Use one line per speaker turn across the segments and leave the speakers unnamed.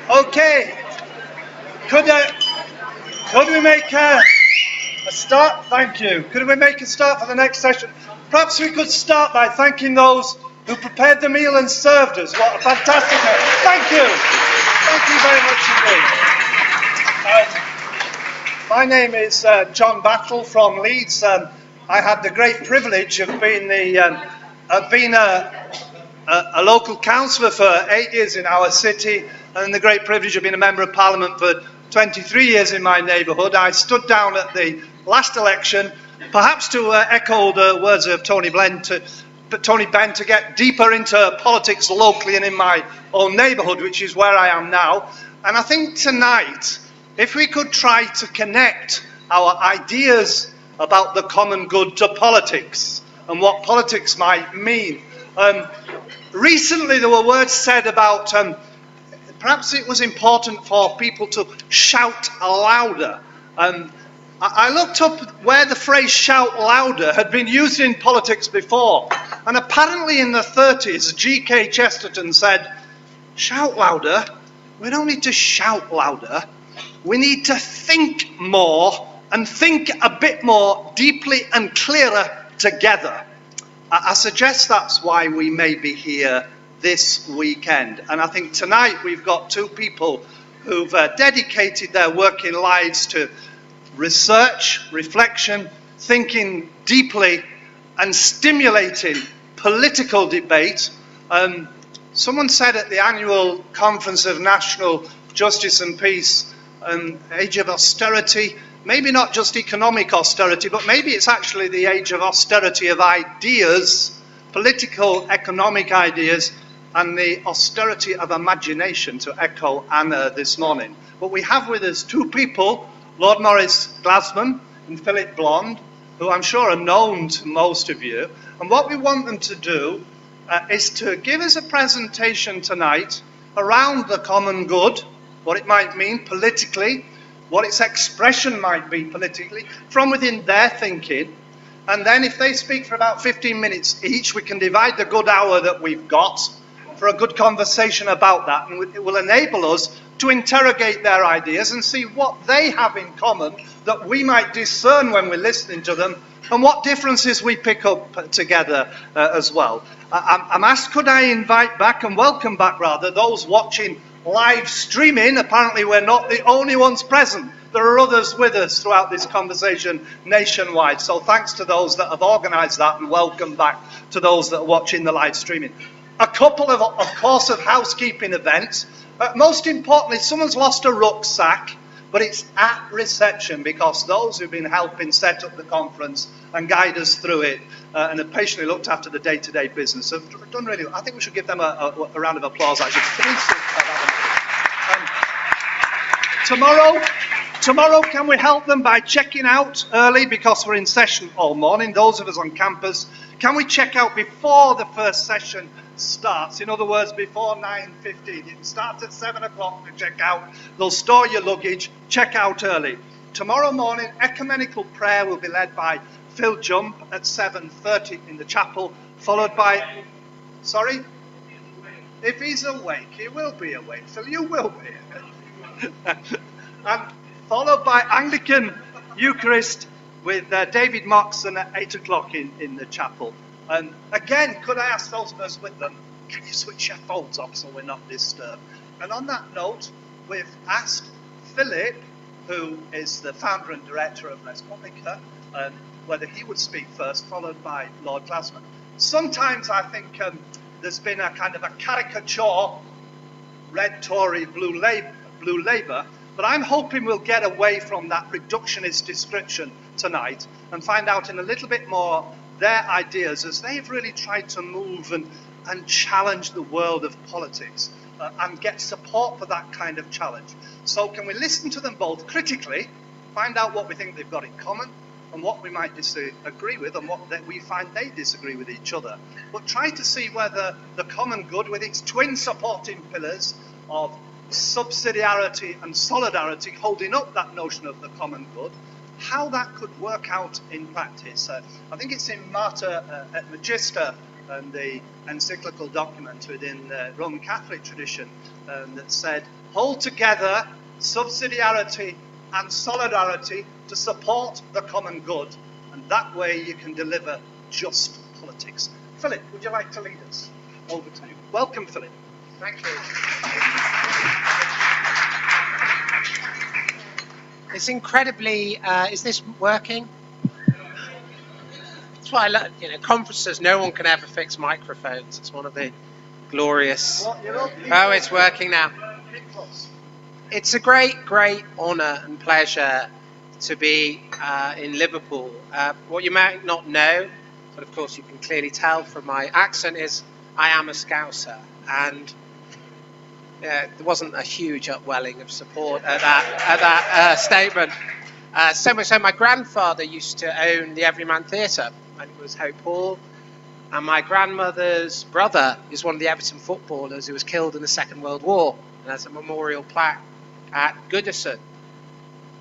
Okay, could we make a start? Thank you. Could we make a start for the next session? Perhaps we could start by thanking those who prepared the meal and served us. What a fantastic meal. Thank you. Thank you very much indeed. My name is John Battle from Leeds. I had the great privilege of being a local councillor for 8 years in our city, and the great privilege of being a member of Parliament for 23 years in my neighbourhood. I stood down at the last election, perhaps to echo the words of Tony Benn, to get deeper into politics locally and in my own neighbourhood, which is where I am now. And I think tonight, if we could try to connect our ideas about the common good to politics and what politics might mean. Recently there were words said about perhaps it was important for people to shout louder. I looked up where the phrase shout louder had been used in politics before, and apparently in the 30s G.K. Chesterton said, shout louder, we don't need to shout louder, we need to think more and think a bit more deeply and clearer together. I suggest that's why we may be here this weekend. And I think tonight we've got two people who've dedicated their working lives to research, reflection, thinking deeply and stimulating political debate. Someone said at the annual Conference of National Justice and Peace, age of austerity, maybe not just economic austerity, but maybe it's actually the age of austerity of ideas, political, economic ideas, and the austerity of imagination, to echo Anna this morning. But we have with us two people, Lord Maurice Glasman and Phillip Blond, who I'm sure are known to most of you. And what we want them to do is to give us a presentation tonight around the common good, what it might mean politically, what its expression might be politically, from within their thinking. And then if they speak for about 15 minutes each, we can divide the good hour that we've got for a good conversation about that. And it will enable us to interrogate their ideas and see what they have in common that we might discern when we're listening to them, and what differences we pick up together as well. I'm asked, could I invite back, and welcome back rather, those watching live streaming. Apparently we're not the only ones present. There are others with us throughout this conversation nationwide. So thanks to those that have organised that, and welcome back to those that are watching the live streaming. A couple of course, of housekeeping events. Most importantly, someone's lost a rucksack, but it's at reception, because those who've been helping set up the conference and guide us through it and have patiently looked after the day-to-day business have done really well. I think we should give them a round of applause, actually. Tomorrow, can we help them by checking out early, because we're in session all morning, those of us on campus? Can we check out before the first session starts? In other words, before 9:15. You can start at 7 o'clock to check out. They'll store your luggage. Check out early. Tomorrow morning, ecumenical prayer will be led by Phil Jump at 7:30 in the chapel, followed by... Sorry? If he's awake, he will be awake, so you will be. And followed by Anglican Eucharist with David Moxon at 8 o'clock in the chapel. And again, could I ask those of us with them, can you switch your phones off so we're not disturbed? And on that note, we've asked Phillip, who is the founder and director of Res Publica, whether he would speak first, followed by Lord Glasman. Sometimes I think there's been a kind of a caricature, red Tory, blue Labour, but I'm hoping we'll get away from that reductionist description tonight and find out in a little bit more their ideas, as they've really tried to move and challenge the world of politics and get support for that kind of challenge. So can we listen to them both critically, find out what we think they've got in common and what we might disagree with, and what we find they disagree with each other, but try to see whether the common good, with its twin supporting pillars of subsidiarity and solidarity, holding up that notion of the common good, how that could work out in practice. I think it's in Mater et Magister and the encyclical document within the Roman Catholic tradition that said, hold together subsidiarity and solidarity to support the common good, and that way you can deliver just politics. Philip, would you like to lead us? Over to you. Welcome, Philip.
Thank you. It's incredibly, is this working? That's why I love, conferences, no one can ever fix microphones. It's one of the glorious, oh, it's working now. It's a great, great honour and pleasure to be in Liverpool. What you might not know, but of course you can clearly tell from my accent, is I am a Scouser, and there wasn't a huge upwelling of support at that statement. So much so, my grandfather used to own the Everyman Theatre, and it was Hope Hall. And my grandmother's brother is one of the Everton footballers who was killed in the Second World War, and has a memorial plaque at Goodison.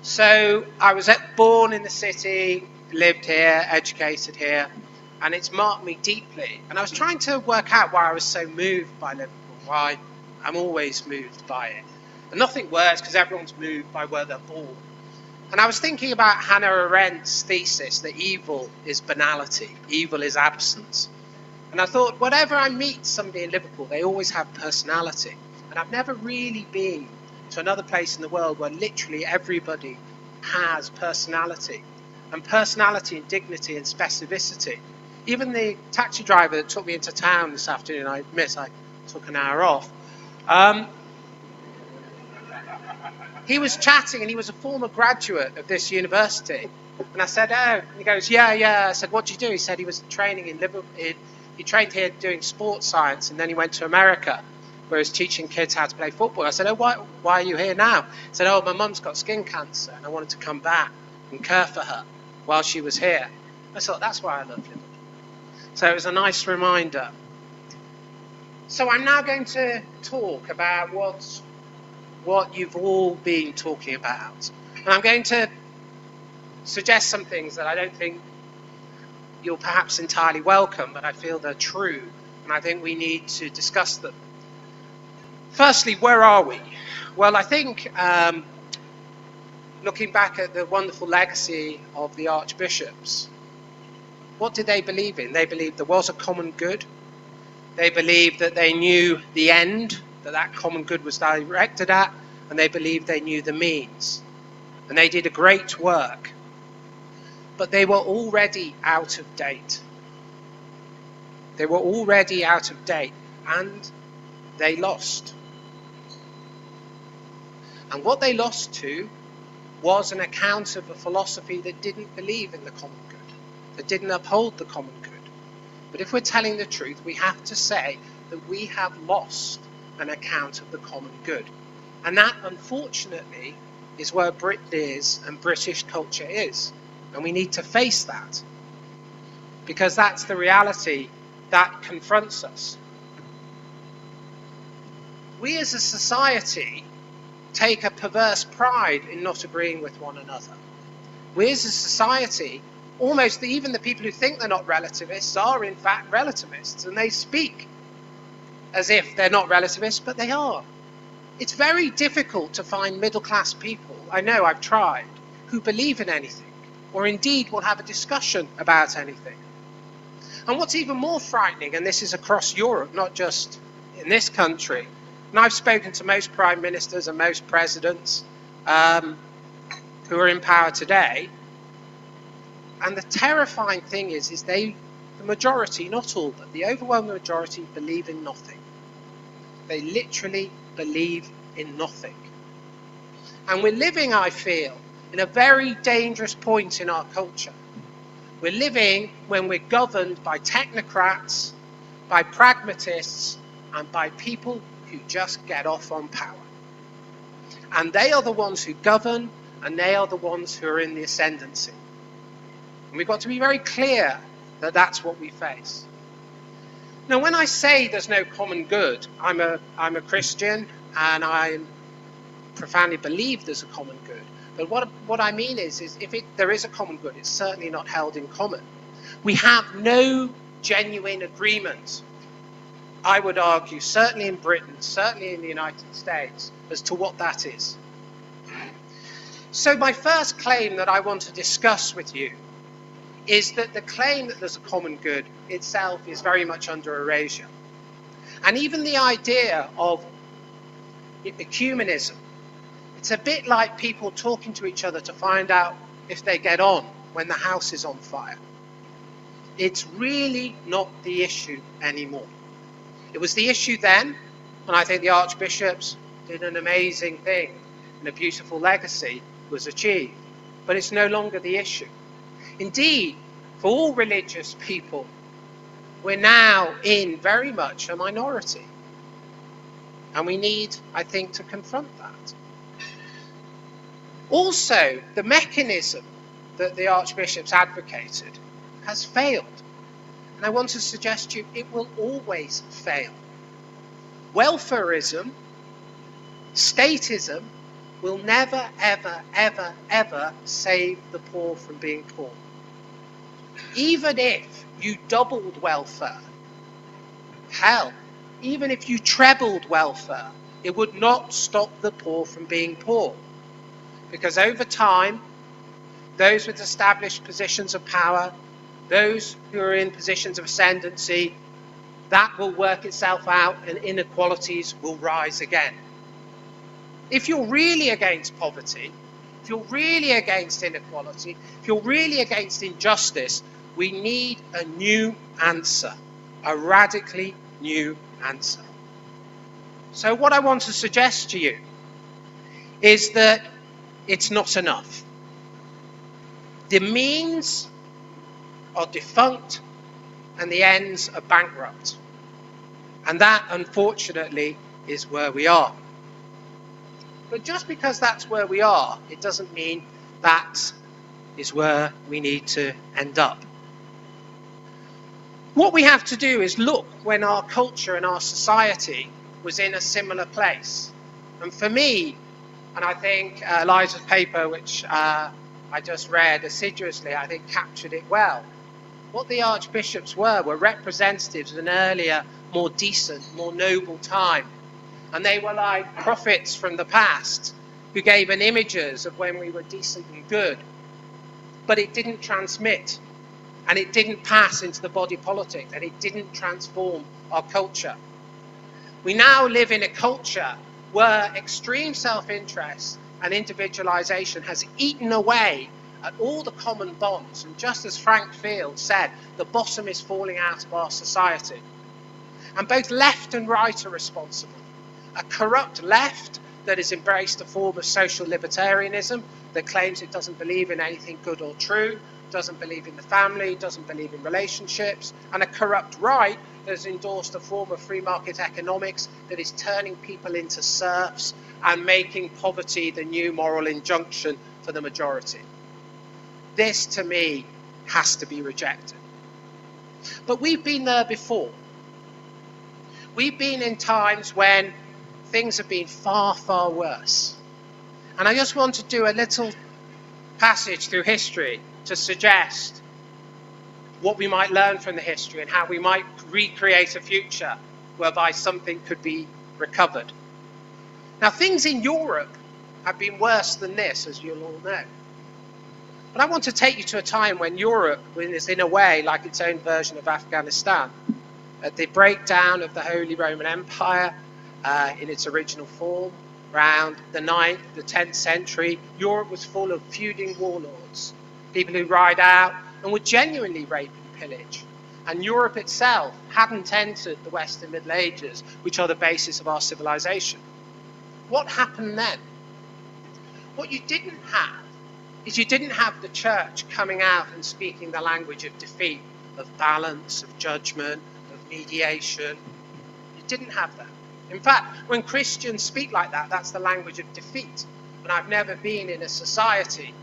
So I was born in the city, lived here, educated here, and it's marked me deeply. And I was trying to work out why I was so moved by Liverpool, why I'm always moved by it. And nothing works because everyone's moved by where they're born. And I was thinking about Hannah Arendt's thesis that evil is banality, evil is absence. And I thought, whenever I meet somebody in Liverpool, they always have personality. And I've never really been to another place in the world where literally everybody has personality. And personality and dignity and specificity. Even the taxi driver that took me into town this afternoon, I admit I took an hour off. He was chatting, and he was a former graduate of this university. And I said, oh, and he goes, yeah. I said, what do you do? He said he was training in Liverpool. He trained here doing sports science, and then he went to America, where he was teaching kids how to play football. I said, oh, why are you here now? He said, oh, my mum's got skin cancer, and I wanted to come back and care for her while she was here. I thought, that's why I love Liverpool. So it was a nice reminder. So I'm now going to talk about what you've all been talking about. And I'm going to suggest some things that I don't think you'll perhaps entirely welcome, but I feel they're true, and I think we need to discuss them. Firstly, where are we? Well, I think looking back at the wonderful legacy of the archbishops, what did they believe in? They believed there was a common good. They believed that they knew the end that common good was directed at, and they believed they knew the means. And they did a great work. But they were already out of date. They were already out of date, and they lost. And what they lost to was an account of a philosophy that didn't believe in the common good, that didn't uphold the common good. But if we're telling the truth, we have to say that we have lost an account of the common good. And that, unfortunately, is where Brit is and British culture is. And we need to face that, because that's the reality that confronts us. We as a society take a perverse pride in not agreeing with one another. We as a society, almost even the people who think they're not relativists are in fact relativists, and they speak as if they're not relativists, but they are. It's very difficult to find middle-class people, I know, I've tried, who believe in anything, or indeed will have a discussion about anything. And what's even more frightening, and this is across Europe, not just in this country, and I've spoken to most prime ministers and most presidents who are in power today, and the terrifying thing is the majority, not all, but the overwhelming majority believe in nothing. They literally believe in nothing. And we're living, I feel, in a very dangerous point in our culture. We're living when we're governed by technocrats, by pragmatists, and by people who just get off on power. And they are the ones who govern, and they are the ones who are in the ascendancy. And we've got to be very clear that that's what we face. Now, when I say there's no common good, I'm a Christian, and I profoundly believe there's a common good. But what I mean is if there is a common good, it's certainly not held in common. We have no genuine agreement, I would argue, certainly in Britain, certainly in the United States, as to what that is. So my first claim that I want to discuss with you is that the claim that there's a common good itself is very much under erasure. And even the idea of ecumenism, it's a bit like people talking to each other to find out if they get on when the house is on fire. It's really not the issue anymore. It was the issue then, and I think the archbishops did an amazing thing, and a beautiful legacy was achieved. But it's no longer the issue. Indeed, for all religious people, we're now in very much a minority. And we need, I think, to confront that. Also, the mechanism that the archbishops advocated has failed. And I want to suggest to you it will always fail. Welfarism, statism, will never, ever, ever, ever save the poor from being poor. Even if you doubled welfare, hell, even if you trebled welfare, it would not stop the poor from being poor. Because over time, those with established positions of power, those who are in positions of ascendancy, that will work itself out and inequalities will rise again. If you're really against poverty, if you're really against inequality, if you're really against injustice, we need a new answer, a radically new answer. So what I want to suggest to you is that it's not enough. The means are defunct and the ends are bankrupt. And that, unfortunately, is where we are. But just because that's where we are, it doesn't mean that is where we need to end up. What we have to do is look when our culture and our society was in a similar place. And for me, and I think Eliza's paper, which I just read assiduously, I think captured it well. What the archbishops were representatives of an earlier, more decent, more noble time. And they were like prophets from the past who gave an images of when we were decent and good. But it didn't transmit, and it didn't pass into the body politic, and it didn't transform our culture. We now live in a culture where extreme self-interest and individualization has eaten away at all the common bonds. And just as Frank Field said, the bottom is falling out of our society. And both left and right are responsible. A corrupt left that has embraced a form of social libertarianism that claims it doesn't believe in anything good or true, doesn't believe in the family, doesn't believe in relationships, and a corrupt right that has endorsed a form of free market economics that is turning people into serfs and making poverty the new moral injunction for the majority. This, to me, has to be rejected. But we've been there before. We've been in times when things have been far, far worse. And I just want to do a little passage through history to suggest what we might learn from the history and how we might recreate a future whereby something could be recovered. Now, things in Europe have been worse than this, as you'll all know. But I want to take you to a time when Europe was in a way like its own version of Afghanistan. At the breakdown of the Holy Roman Empire in its original form, around the 9th, the 10th century, Europe was full of feuding warlords, people who ride out and would genuinely rape and pillage. And Europe itself hadn't entered the Western Middle Ages, which are the basis of our civilization. What happened then? What you didn't have is you didn't have the church coming out and speaking the language of defeat, of balance, of judgment, of mediation. You didn't have that. In fact, when Christians speak like that, that's the language of defeat. And I've never been in a society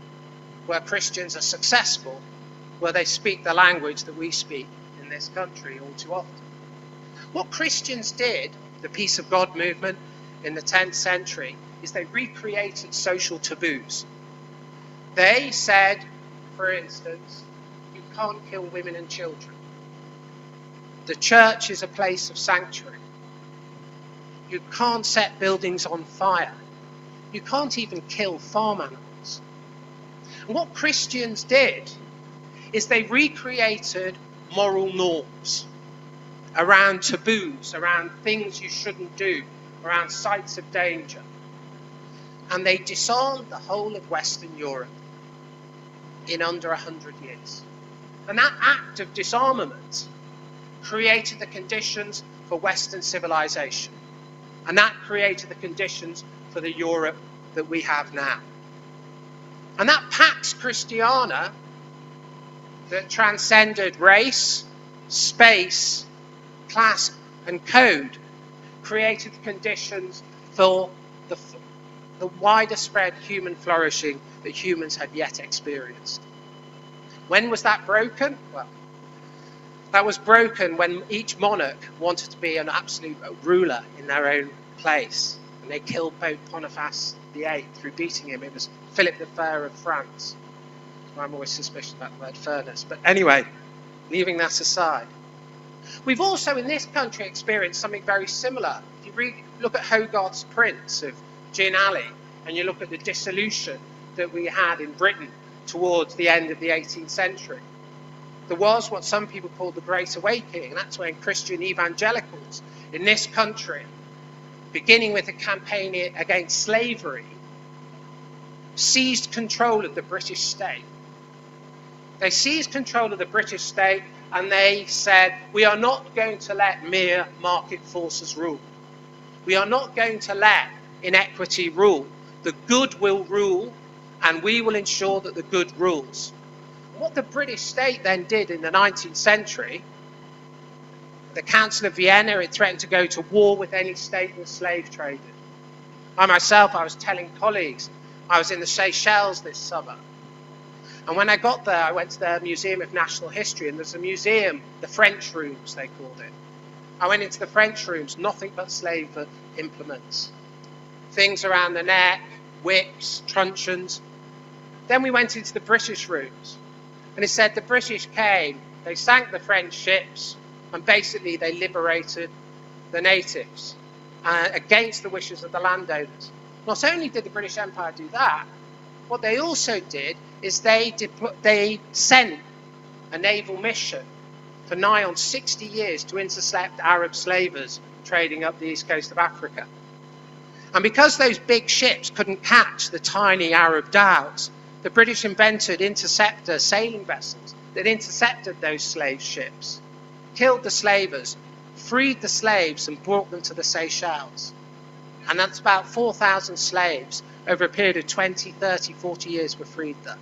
where Christians are successful, where they speak the language that we speak in this country all too often. What Christians did, the Peace of God movement in the 10th century, is they recreated social taboos. They said, for instance, you can't kill women and children. The church is a place of sanctuary. You can't set buildings on fire. You can't even kill farm animals. And what Christians did is they recreated moral norms around taboos, around things you shouldn't do, around sites of danger. And they disarmed the whole of Western Europe in under 100 years. And that act of disarmament created the conditions for Western civilization. And that created the conditions for the Europe that we have now. And that Pax Christiana that transcended race, space, class and code created the conditions for the wider spread human flourishing that humans had yet experienced. When was that broken? Well, that was broken when each monarch wanted to be an absolute ruler in their own place. And they killed Pope Boniface VIII through beating him. It was Phillip the Fair of France. I'm always suspicious about the word fairness. But anyway, leaving that aside. We've also in this country experienced something very similar. If you look at Hogarth's prints of Gin Alley, and you look at the dissolution that we had in Britain towards the end of the 18th century, there was what some people call the Great Awakening, and that's when Christian evangelicals in this country, beginning with a campaign against slavery, seized control of the British state. They seized control of the British state and they said, we are not going to let mere market forces rule. We are not going to let inequity rule. The good will rule, and we will ensure that the good rules. What the British state then did in the 19th century, the Council of Vienna, it threatened to go to war with any state that slave traded. I was telling colleagues, I was in the Seychelles this summer. And when I got there, I went to the Museum of National History, and there's a museum, the French rooms, they called it. I went into the French rooms, nothing but slave implements. Things around the neck, whips, truncheons. Then we went into the British rooms, and it said the British came, they sank the French ships, and basically they liberated the natives against the wishes of the landowners. Not only did the British Empire do that, what they also did is they sent a naval mission for nigh on 60 years to intercept Arab slavers trading up the east coast of Africa. And because those big ships couldn't catch the tiny Arab dhows, the British invented interceptor sailing vessels that intercepted those slave ships, killed the slavers, freed the slaves and brought them to the Seychelles. And that's about 4,000 slaves over a period of 20, 30, 40 years were freed there.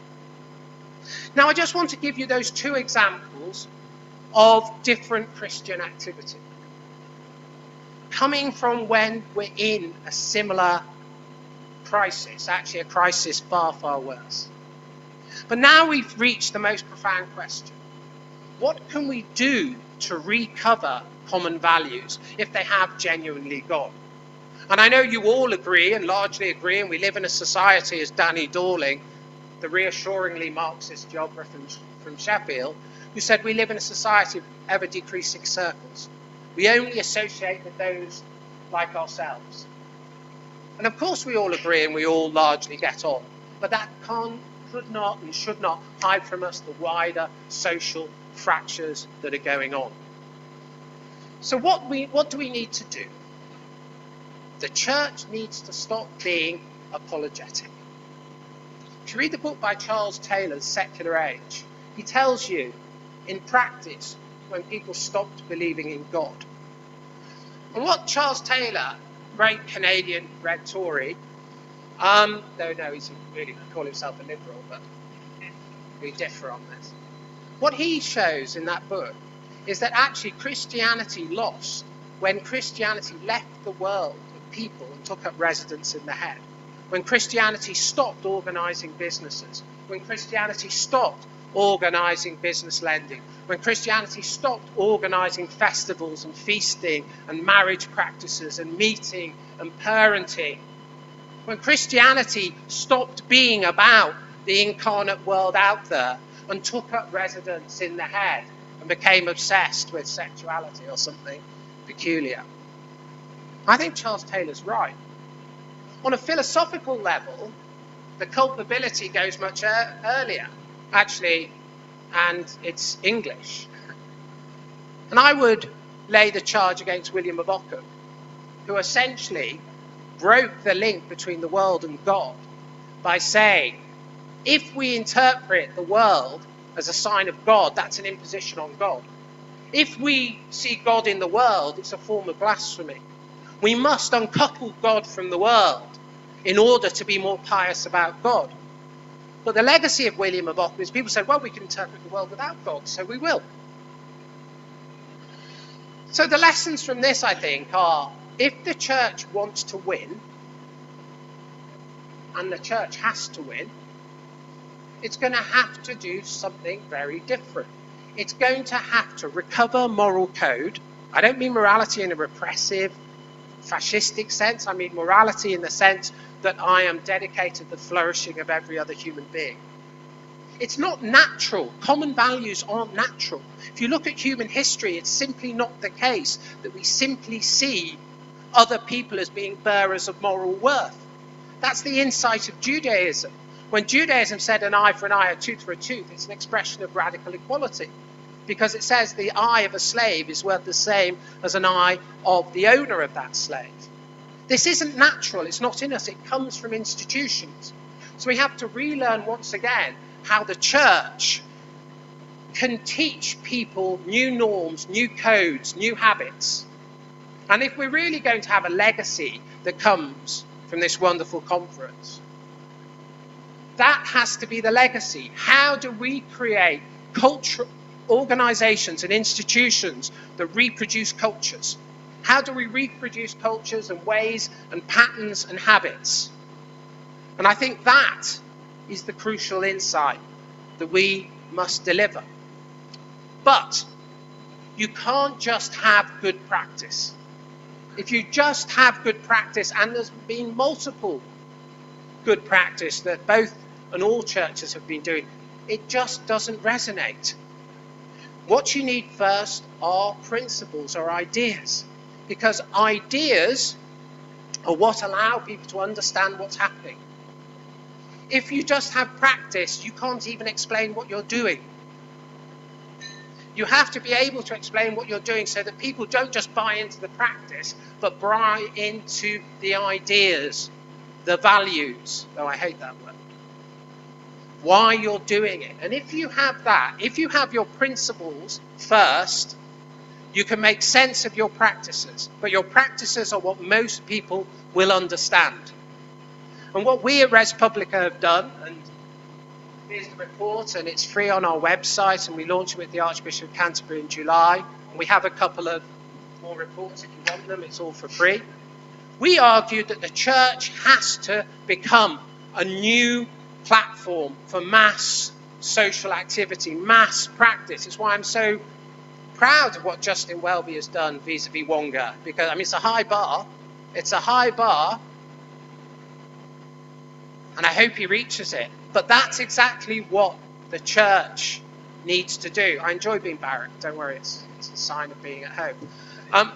Now I just want to give you those two examples of different Christian activity, coming from when we're in a similar crisis, actually a crisis far, far worse. But now we've reached the most profound question. What can we do to recover common values if they have genuinely gone? And I know you all agree, and largely agree, and we live in a society, as Danny Dorling, the reassuringly Marxist geographer from Sheffield, who said we live in a society of ever-decreasing circles. We only associate with those like ourselves. And of course we all agree and we all largely get on, but that could not and should not hide from us the wider social fractures that are going on. So what do we need to do? The church needs to stop being apologetic. If you read the book by Charles Taylor's Secular Age, he tells you, in practice, when people stopped believing in God. And what Charles Taylor, great Canadian Red Tory, though no, he's really call himself a liberal, but we differ on this. What he shows in that book is that actually Christianity lost when Christianity left the world of people and took up residence in the head. When Christianity stopped organising businesses, when Christianity stopped organising business lending, when Christianity stopped organising festivals and feasting and marriage practices and meeting and parenting, when Christianity stopped being about the incarnate world out there and took up residence in the head and became obsessed with sexuality or something peculiar. I think Charles Taylor's right. On a philosophical level, the culpability goes much earlier, actually, and it's English. And I would lay the charge against William of Ockham, who essentially broke the link between the world and God by saying, if we interpret the world as a sign of God, that's an imposition on God. If we see God in the world, it's a form of blasphemy. We must uncouple God from the world in order to be more pious about God. But the legacy of William of Ockham is people said, well, we can interpret the world without God, so we will. So the lessons from this, I think, are if the church wants to win, and the church has to win, it's going to have to do something very different. It's going to have to recover moral code. I don't mean morality in a repressive, fascistic sense. I mean morality in the sense that I am dedicated to the flourishing of every other human being. It's not natural. Common values aren't natural. If you look at human history, it's simply not the case that we simply see other people as being bearers of moral worth. That's the insight of Judaism. When Judaism said an eye for an eye, a tooth for a tooth, it's an expression of radical equality. Because it says the eye of a slave is worth the same as an eye of the owner of that slave. This isn't natural. It's not in us. It comes from institutions. So we have to relearn once again how the church can teach people new norms, new codes, new habits. And if we're really going to have a legacy that comes from this wonderful conference, that has to be the legacy. How do we create cultural organizations and institutions that reproduce cultures? How do we reproduce cultures and ways and patterns and habits? And I think that is the crucial insight that we must deliver. But you can't just have good practice. If you just have good practice, and there's been multiple good practice that both and all churches have been doing, it just doesn't resonate. What you need first are principles or ideas, because ideas are what allow people to understand what's happening. If you just have practice, you can't even explain what you're doing. You have to be able to explain what you're doing so that people don't just buy into the practice, but buy into the ideas, the values, though I hate that word, why you're doing it. And if you have that, if you have your principles first, you can make sense of your practices. But your practices are what most people will understand. And what we at Res Publica have done, and here's the report, and it's free on our website, and we launched it with the Archbishop of Canterbury in July. And we have a couple of more reports if you want them. It's all for free. We argued that the church has to become a new platform for mass social activity, mass practice. It's why I'm so proud of what Justin Welby has done vis-a-vis Wonga, because I mean it's a high bar. It's a high bar, and I hope he reaches it. But that's exactly what the church needs to do. I enjoy being barracked. Don't worry, it's a sign of being at home.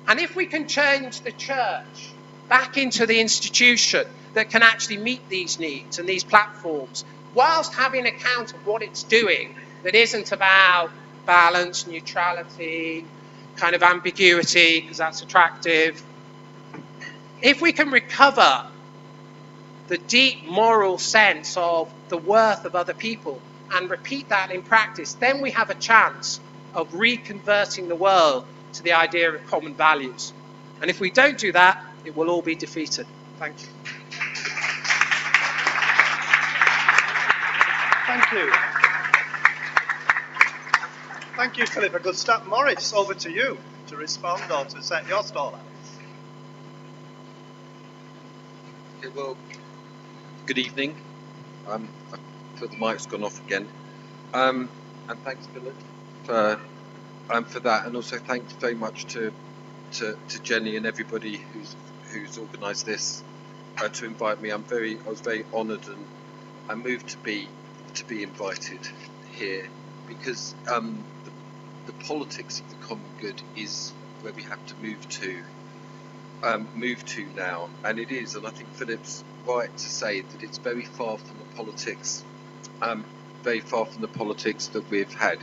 And if we can change the church back into the institution that can actually meet these needs and these platforms, whilst having account of what it's doing, that isn't about balance, neutrality, kind of ambiguity, because that's attractive. If we can recover the deep moral sense of the worth of other people and repeat that in practice, then we have a chance of reconverting the world to the idea of common values. And if we don't do that, it will all be defeated. Thank you.
Thank you. Thank you, Phillip. A good start. Maurice, over to you to respond or to set your stall out.
Okay, well, good evening. I feel the mic's gone off again. And thanks, Phillip, for that, and also thanks very much to Jenny and everybody who's organised this to invite me. I was very honoured and moved to be invited here. because the politics of the common good is where we have to move to now, and it is, and I think Philip's right to say that it's very far from the politics, that we've had.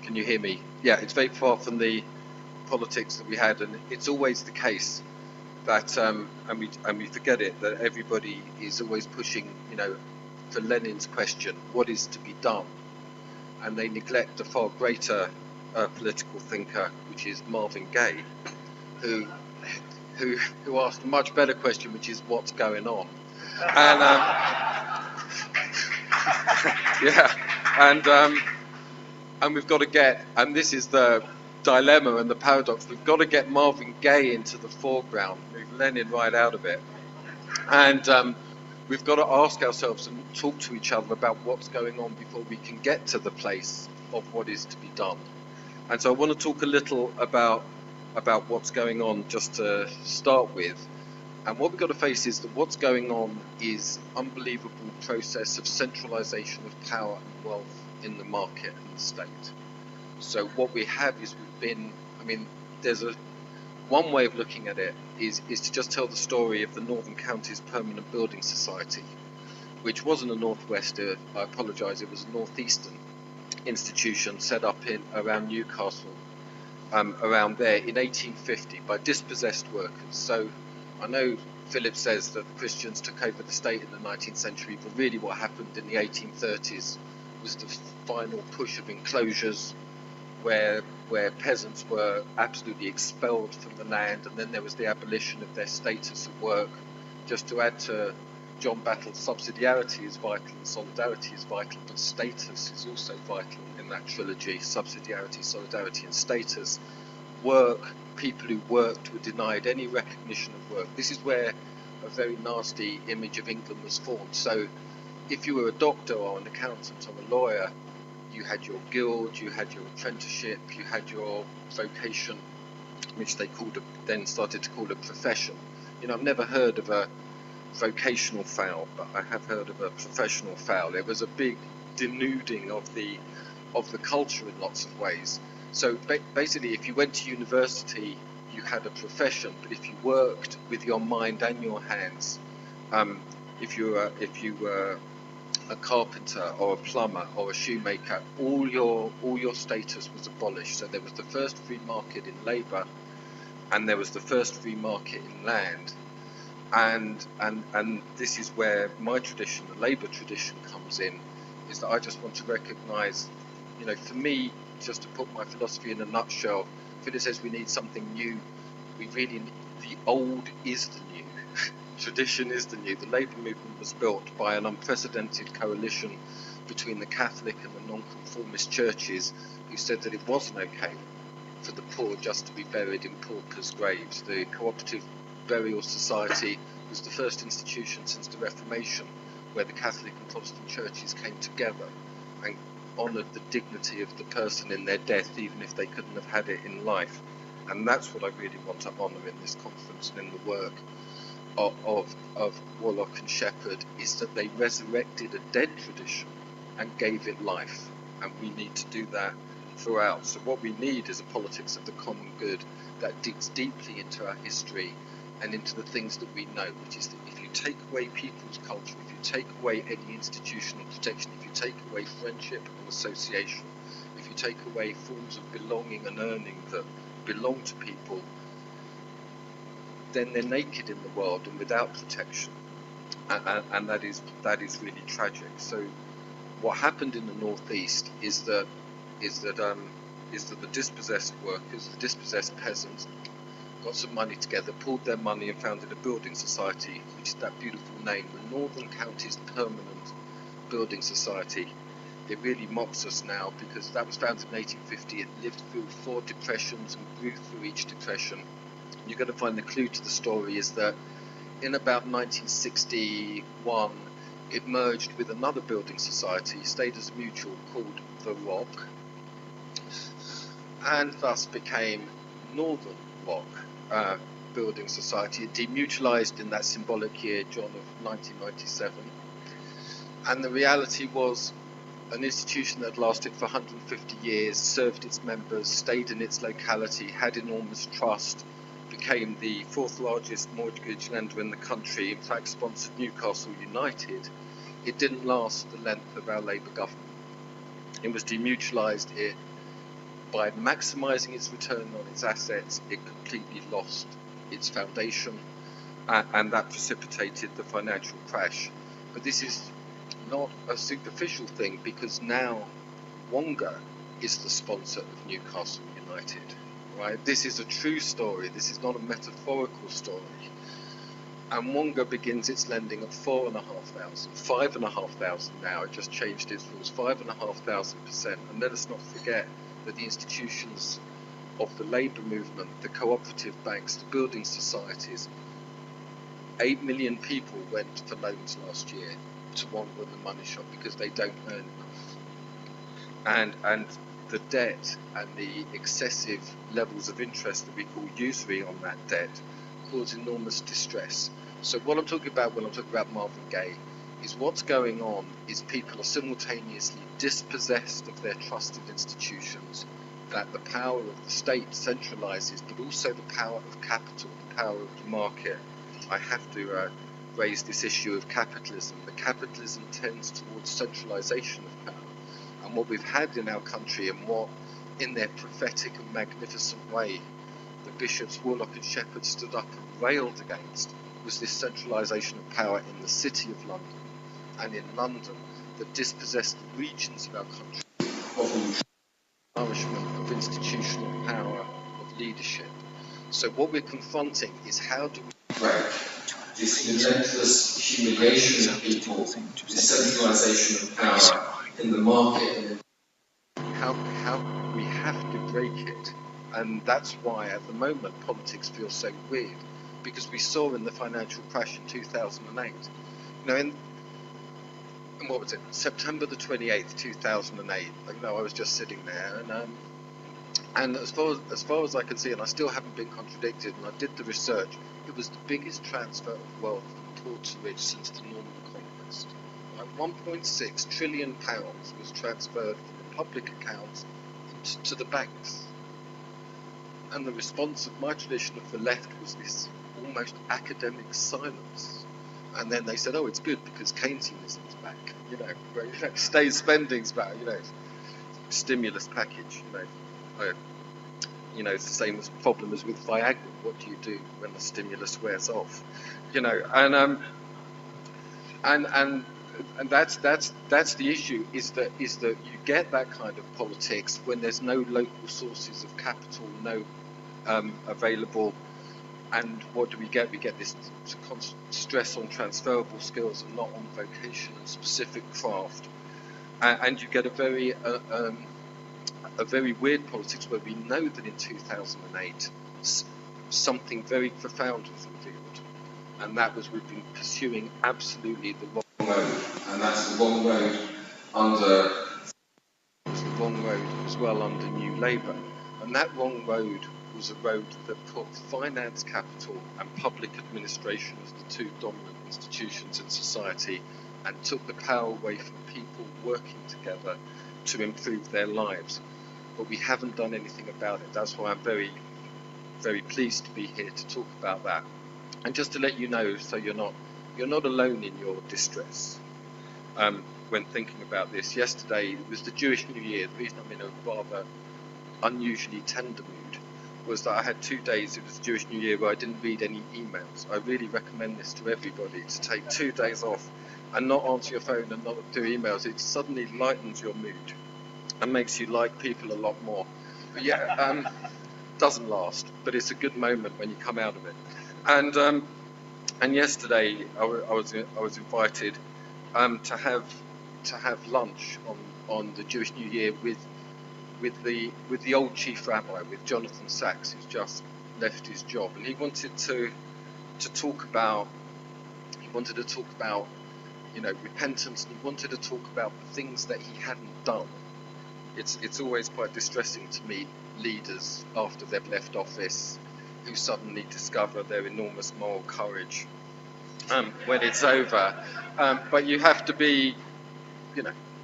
Can you hear me? Yeah, it's very far from the politics that we had, and it's always the case that, and we forget it, that everybody is always pushing, for Lenin's question, what is to be done, and they neglect a far greater political thinker, which is Marvin Gaye, who asked a much better question, which is what's going on. And and we've got to get, and this is the dilemma and the paradox, we've got to get Marvin Gaye into the foreground, move Lenin right out of it, and we've got to ask ourselves and talk to each other about what's going on before we can get to the place of what is to be done. And so I want to talk a little about what's going on just to start with. And what we've got to face is that what's going on is unbelievable process of centralization of power and wealth in the market and the state. So what we have is there's one way of looking at it is to just tell the story of the Northern Counties Permanent Building Society, which wasn't a Northwest, I apologise, it was a Northeastern institution set up around Newcastle, around there in 1850 by dispossessed workers. So I know Phillip says that the Christians took over the state in the 19th century, but really what happened in the 1830s was the final push of enclosures where peasants were absolutely expelled from the land, and then there was the abolition of their status of work. Just to add to John Battle's, subsidiarity is vital and solidarity is vital, but status is also vital in that trilogy. Subsidiarity, solidarity and status. Work, people who worked were denied any recognition of work. This is where a very nasty image of England was formed. So if you were a doctor or an accountant or a lawyer, you had your guild, you had your apprenticeship, you had your vocation, which they then started to call a profession. I've never heard of a vocational foul, but I have heard of a professional foul. It was a big denuding of the culture in lots of ways. So basically, if you went to university, you had a profession, but if you worked with your mind and your hands, if you were a carpenter or a plumber or a shoemaker, all your status was abolished. So there was the first free market in labour, and there was the first free market in land, and this is where my tradition, the labour tradition, comes in. Is that I just want to recognise, for me, just to put my philosophy in a nutshell, Phillip says we need something new. We really need, the old is the new. Tradition is the new. The labour movement was built by an unprecedented coalition between the Catholic and the non-conformist churches, who said that it wasn't okay for the poor just to be buried in paupers' graves. The cooperative burial society was the first institution since the Reformation where the Catholic and Protestant churches came together and honoured the dignity of the person in their death, even if they couldn't have had it in life. And that's what I really want to honour in this conference and in the work of Warlock and Shepherd, is that they resurrected a dead tradition and gave it life, and we need to do that throughout. So what we need is a politics of the common good that digs deeply into our history and into the things that we know, which is that if you take away people's culture, if you take away any institutional protection, if you take away friendship and association, if you take away forms of belonging and earning that belong to people, then they're naked in the world and without protection, and that is really tragic. So what happened in the Northeast is that the dispossessed workers, the dispossessed peasants, got some money together, pooled their money and founded a building society, which is that beautiful name, the Northern Counties Permanent Building Society. It really mocks us now because that was founded in 1850. It lived through 4 depressions and grew through each depression. You're going to find the clue to the story is that in about 1961 it merged with another building society, stayed as a mutual, called The Rock, and thus became Northern Rock Building Society. It demutualised in that symbolic year, John, of 1997. And the reality was an institution that lasted for 150 years, served its members, stayed in its locality, had enormous trust, became the fourth largest mortgage lender in the country, in fact sponsored Newcastle United, it didn't last the length of our Labour government. It was demutualised. It, by maximising its return on its assets, it completely lost its foundation, and that precipitated the financial crash. But this is not a superficial thing, because now Wonga is the sponsor of Newcastle United. Right? This is a true story. This is not a metaphorical story. And Wonga begins its lending at 4,500, 5,500 now. It just changed its rules, 5,500%. And let us not forget that the institutions of the labour movement, the cooperative banks, the building societies, 8 million people went for loans last year to Wonga and the money shop because they don't earn enough. And the debt and the excessive levels of interest that we call usury on that debt cause enormous distress. So what I'm talking about when I'm talking about Marvin Gaye is what's going on is people are simultaneously dispossessed of their trusted institutions, that the power of the state centralises, but also the power of capital, the power of the market. I have to raise this issue of capitalism. The capitalism tends towards centralisation of power. And what we've had in our country, and what in their prophetic and magnificent way the bishops Warlock and Shepherd stood up and railed against, was this centralisation of power in the city of London, and in London that dispossessed the regions of our country of nourishment, of institutional power, of leadership. So what we're confronting is how do we break this relentless humiliation of people, this centralisation of power in the market. How we have to break it, and that's why at the moment politics feels so weird, because we saw in the financial crash in 2008, in what was it, September the 28th, 2008. I was just sitting there, and as far as I can see, and I still haven't been contradicted, and I did the research, it was the biggest transfer of wealth from poor to rich since the Norman Conquest. 1.6 trillion pounds was transferred from the public accounts to the banks. And the response of my tradition of the left was this almost academic silence. And then they said, oh, it's good because Keynesianism's back, state spending's back, stimulus package, it's the same problem as with Viagra. What do you do when the stimulus wears off? And that's the issue, is that you get that kind of politics when there's no local sources of capital, no available, and what do we get? We get this stress on transferable skills and not on vocation and specific craft, and you get a very weird politics where we know that in 2008 something very profound was revealed, and that was we've been pursuing absolutely the wrong road, and that's the wrong road as well under New Labour, and that wrong road was a road that put finance capital and public administration as the two dominant institutions in society, and took the power away from people working together to improve their lives. But we haven't done anything about it. That's why I'm very, very pleased to be here to talk about that. And just to let you know, so you're not alone in your distress when thinking about this. Yesterday was the Jewish New Year. The reason I'm in a rather unusually tender mood was that I had 2 days, it was the Jewish New Year, where I didn't read any emails. I really recommend this to everybody, to take 2 days off and not answer your phone and not do emails. It suddenly lightens your mood and makes you like people a lot more. But yeah, doesn't last, but it's a good moment when you come out of it. And yesterday I was invited to have lunch on the Jewish New Year with the old chief rabbi, with Jonathan Sachs, who's just left his job, and he wanted to talk about repentance, and he wanted to talk about the things that he hadn't done. It's always quite distressing to meet leaders after they've left office who suddenly discover their enormous moral courage when it's over. But you have to be,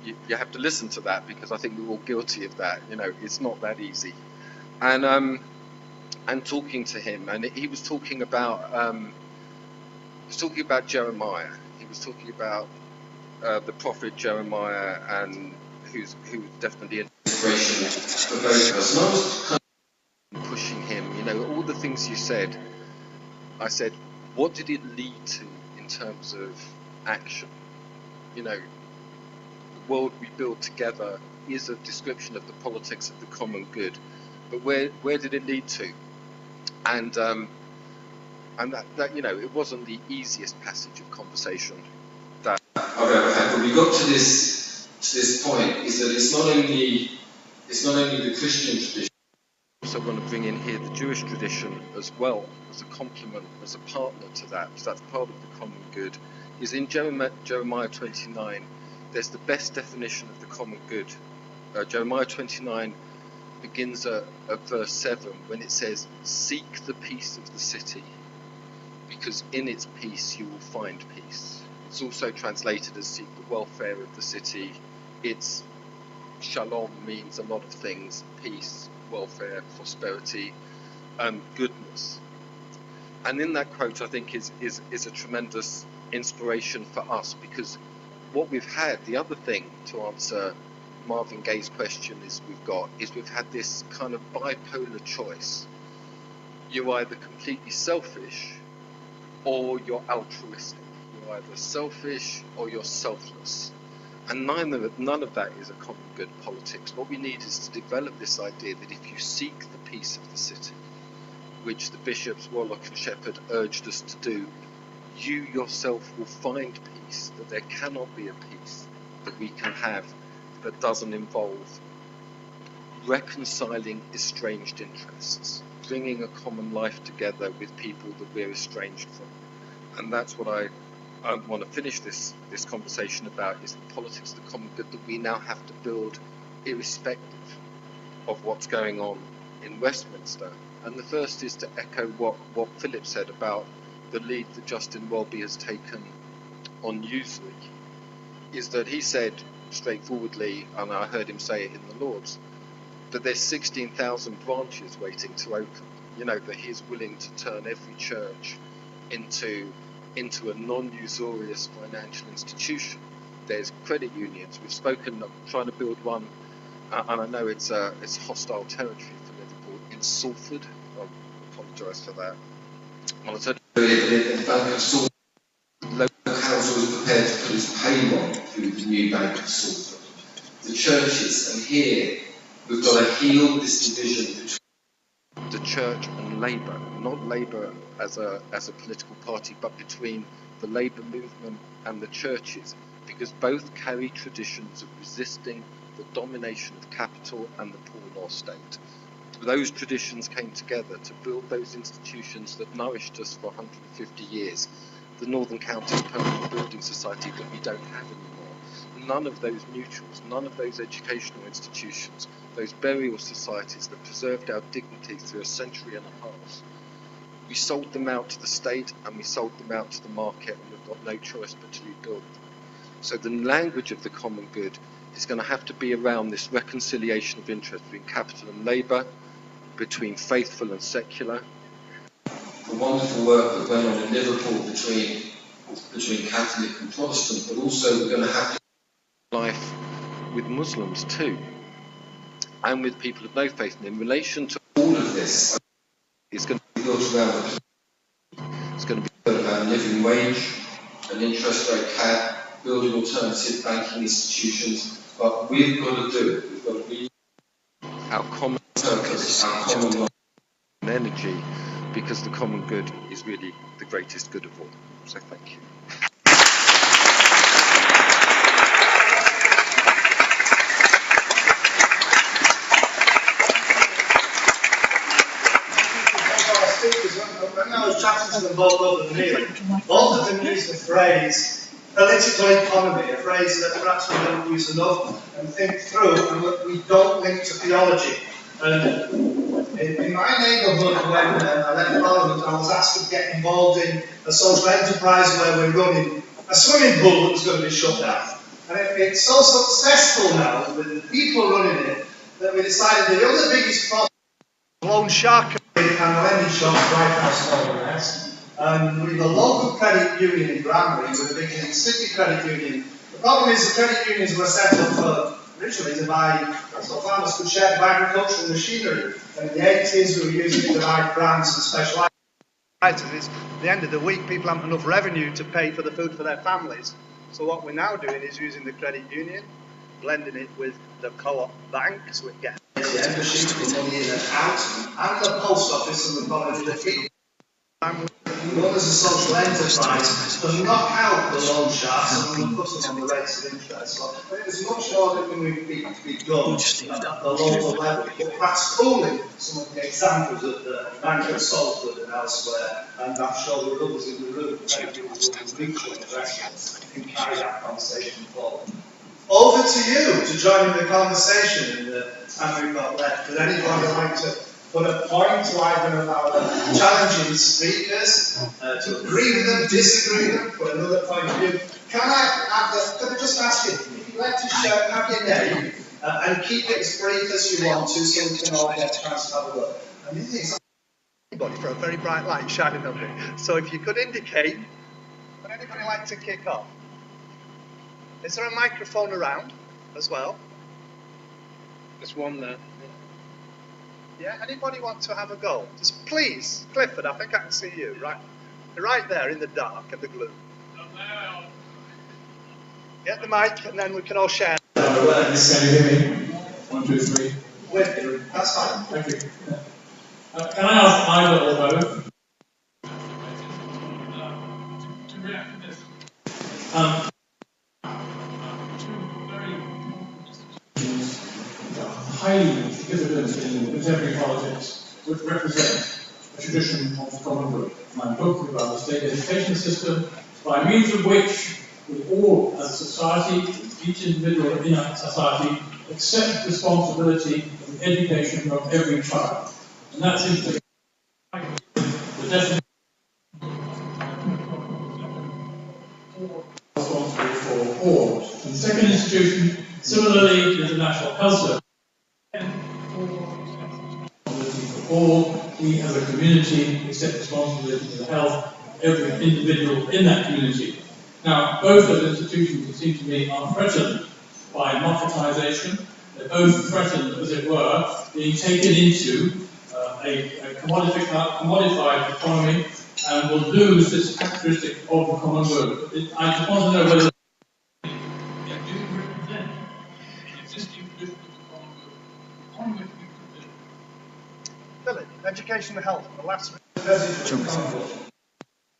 you have to listen to that, because I think we're all guilty of that. You know, it's not that easy. And talking to him, and he was talking about Jeremiah. He was talking about the prophet Jeremiah, and who's definitely an inspiration for both of us. And I was kind of pushing him, you know, all the things you said. I said, what did it lead to in terms of action? You know, the world we build together is a description of the politics of the common good, but where did it lead to? And that you know, it wasn't the easiest passage of conversation that I've ever had. But we got to this point, is that it's not only the Christian tradition. I also want to bring in here the Jewish tradition as well, as a complement, as a partner to that, because that's part of the common good. Is in Jeremiah 29, there's the best definition of the common good. Jeremiah 29 begins at verse 7, when it says, "Seek the peace of the city, because in its peace you will find peace." It's also translated as "seek the welfare of the city." It's shalom means a lot of things: peace, welfare, prosperity, goodness. And in that quote, I think is a tremendous inspiration for us, because what we've had, the other thing to answer Marvin Gaye's question we've had this kind of bipolar choice. You're either completely selfish or you're altruistic. You're either selfish or you're selfless. And none of that is a common good politics. What we need is to develop this idea that if you seek the peace of the city, which the bishops, Warlock and Shepherd urged us to do, you yourself will find peace, that there cannot be a peace that we can have that doesn't involve reconciling estranged interests, bringing a common life together with people that we're estranged from. And that's what I want to finish this conversation about, is the politics of the common good that we now have to build irrespective of what's going on in Westminster. And the first is to echo what Phillip said about the lead that Justin Welby has taken on usury, is that he said straightforwardly, and I heard him say it in the Lords, that there's 16,000 branches waiting to open. You know, that he's willing to turn every church into a non-usurious financial institution. There's credit unions. We've spoken of trying to build one, and I know it's hostile territory for Liverpool, in Salford. I apologise for that. Well, I said in the Bank of Salford, local council was prepared to put its payroll through the new Bank of Salford. The churches, and here we've got to heal this division between the church and Labour, not Labour as a political party, but between the Labour movement and the churches, because both carry traditions of resisting the domination of capital and the poor law state. Those traditions came together to build those institutions that nourished us for 150 years. The Northern Counties Permanent Building Society that we don't have anymore. None of those neutrals, none of those educational institutions, those burial societies that preserved our dignity through a century and a half. We sold them out to the state and we sold them out to the market, and we've got no choice but to rebuild them. So the language of the common good is going to have to be around this reconciliation of interest between capital and labour, between faithful and secular. The wonderful work that went on in Liverpool between Catholic and Protestant, but also we're going to have to life with Muslims too, and with people of no faith. And in relation to all of this, it's going to be built around it's going to be built around living wage, an interest rate cap, building alternative banking institutions. But we've got to do it. We've got to be our common purpose, our common life and energy, because the common good is really the greatest good of all. So thank you.
When I was chatting to them both over the meal, both of them used the phrase political economy, a phrase that perhaps we don't use enough and think through, and we don't link to theology. And in my neighbourhood, when I left Parliament, I was asked to get involved in a social enterprise where we're running a swimming pool that was going to be shut down. And it's so successful now with the people running it that we decided the other biggest problem loan shark and lending shops right outside the rest. With the local credit union in Bramley, with a big city credit union. The problem is the credit unions were set up originally to buy, so farmers could share the agricultural machinery. And in the 80s we were using it to buy brands and special items. At the end of the week, people haven't enough revenue to pay for the food for their families. So what we're now doing is using the credit union, blending it with the co-op bank, so we get the membership for money in and out, and the post office and the college that keep run as a social enterprise to knock out the loan sharks and put them on the rates of interest. So I think there's much more that can be done at the local level, but perhaps pooling some of the examples of the Bank of Salford and elsewhere, and I'm sure the others in the room will reach your investments and carry that conversation forward. Over to you to join in the conversation in the time we've got left. Would anybody like to put a point to either of our challenging speakers, to agree with them, disagree with them, put another point of view? Can I just ask you, if you'd like to share, have your name, and keep it as brief as you want to, so we can all get a chance to have a look. And this is anybody for a very bright light shining on me. So if you could indicate, would anybody like to kick off? Is there a microphone around as well?
There's one there.
Yeah, anybody want to have a go? Just please, Clifford, I think I can see you, right there in the dark and the gloom. Get the mic and then we can all share.
Can you hear me? 1, 2, 3.
Wait, that's fine.
Thank you. Can I ask either or both? To react to this. Highly significant in contemporary politics, which represent a tradition of the common good. And I'm talking about the state education system, by means of which we all, as a society, each individual in our society, accept responsibility for the education of every child. And that seems to be the definition responsible for all. And the second institution, similarly, is the National Health Service. All, we as a community accept responsibility for the health of every individual in that community. Now, both those institutions, it seems to me, are threatened by marketisation. They're both threatened, as it were, being taken into a commodified economy and will lose this characteristic of the common good. I just want to know whether do represent the existing tradition of the common good, on which we could live.
Phillip, education and health, the last one.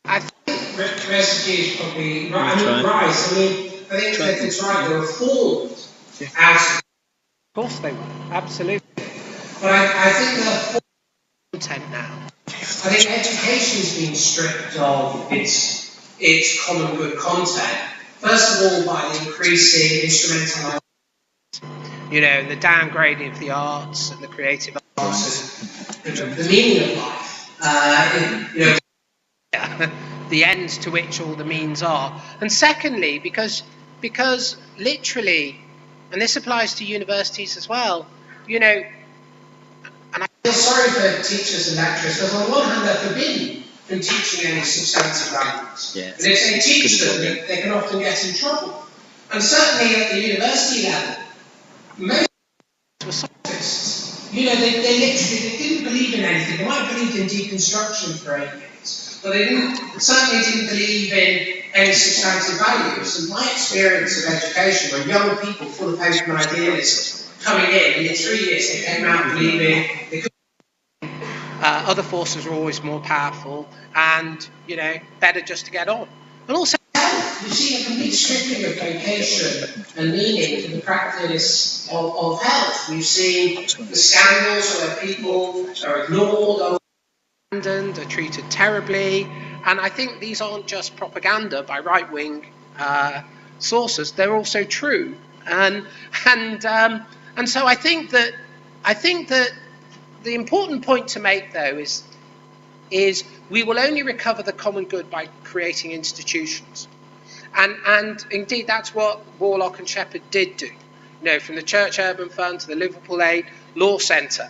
I think Rescue is probably right. I think that it's right. They were formed out of. Of course they were, absolutely. But I think they're content now. I think education has been stripped of its common good content. First of all, by the increasing instrumentalisation, the downgrading of the arts and the creative arts, and the meaning of life. The end to which all the means are. And secondly, because literally, and this applies to universities as well, and I feel sorry for teachers and lecturers, because on the one hand they're forbidden from teaching any substantive values. Yeah. And if they teach them, they can often get in trouble. And certainly at the university level, most were scientists. They literally didn't believe in anything. They might have believed in deconstruction for 8 years, but they certainly didn't believe in any substantive values. And my experience of education, when young people full of hope and idealism coming in, and in 3 years they came out believing they could. Other forces were always more powerful, and better just to get on. And also, you've seen a complete stripping of vocation and meaning to the practice of health. You've seen the scandals where people are ignored, are abandoned, are treated terribly, and I think these aren't just propaganda by right-wing sources; they're also true. And so I think that the important point to make, though, is we will only recover the common good by creating institutions. And indeed, that's what Warlock and Shepherd did do. From the Church Urban Fund to the Liverpool Aid Law Centre.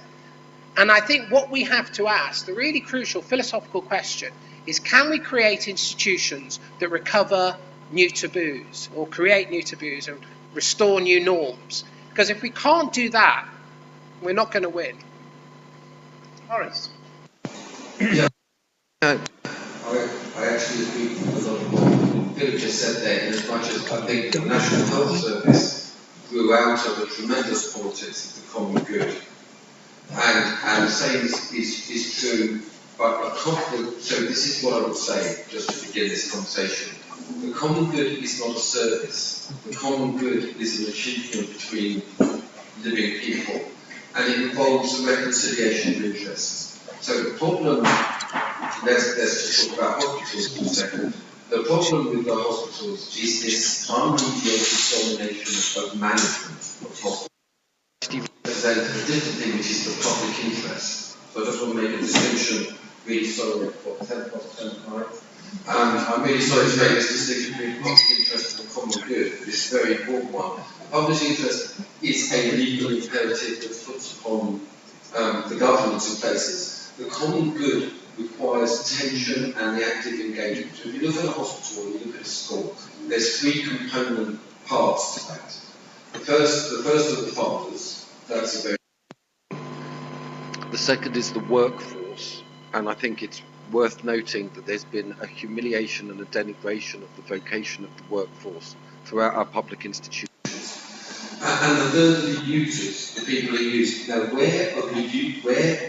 And I think what we have to ask, the really crucial philosophical question, is can we create institutions that recover new taboos or create new taboos and restore new norms? Because if we can't do that, we're not going to win.
Maurice.
Yeah. I actually agree with what Phillip just said there, in as much as I think the National Health Service grew out of a tremendous politics of the common good. And the same is true, but so this is what I would say, just to begin this conversation. The common good is not a service. The common good is an achievement between living people, and it involves the reconciliation of interests. So the problem, let's just talk about hospitals for a second. The problem with the hospitals is this unmediated domination of management of hospitals. Represent a different thing, which is the public interest. So I just want to make a distinction, really sorry, for 10 past 10 tonight. I'm really sorry to make this distinction between public interest and the common good, but it's a very important one. The public interest is a legal imperative that puts upon the governments in places. The common good requires attention and the active engagement. So if you look at a hospital, you look at a school, there's three component parts to that. The first are the funders. That's a very.
The second is the workforce, and I think it's worth noting that there's been a humiliation and a denigration of the vocation of the workforce throughout our public institutions.
And the third are the users, the people who use. Now,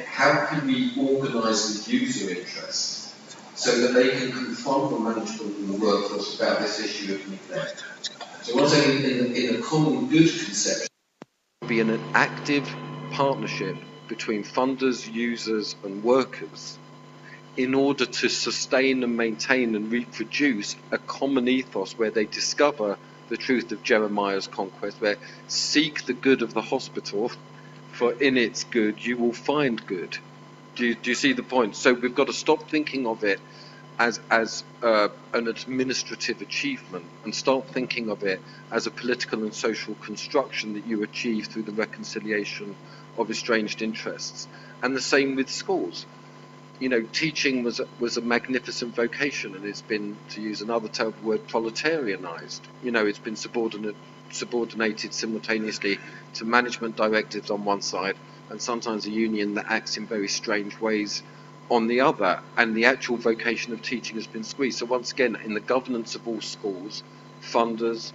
how can we organise the user interest so that they can confront the management and the workforce about this issue of neglect? So what I'm saying, in a common good conception,
be an active partnership between funders, users and workers in order to sustain and maintain and reproduce a common ethos where they discover the truth of Jeremiah's conquest, where seek the good of the hospital, for in its good you will find good. Do you see the point? So we've got to stop thinking of it as an administrative achievement and start thinking of it as a political and social construction that you achieve through the reconciliation of estranged interests. And the same with schools. Teaching was a magnificent vocation, and it's been, to use another terrible word, proletarianized. It's been subordinated simultaneously to management directives on one side, and sometimes a union that acts in very strange ways on the other, and the actual vocation of teaching has been squeezed. So once again, in the governance of all schools, funders,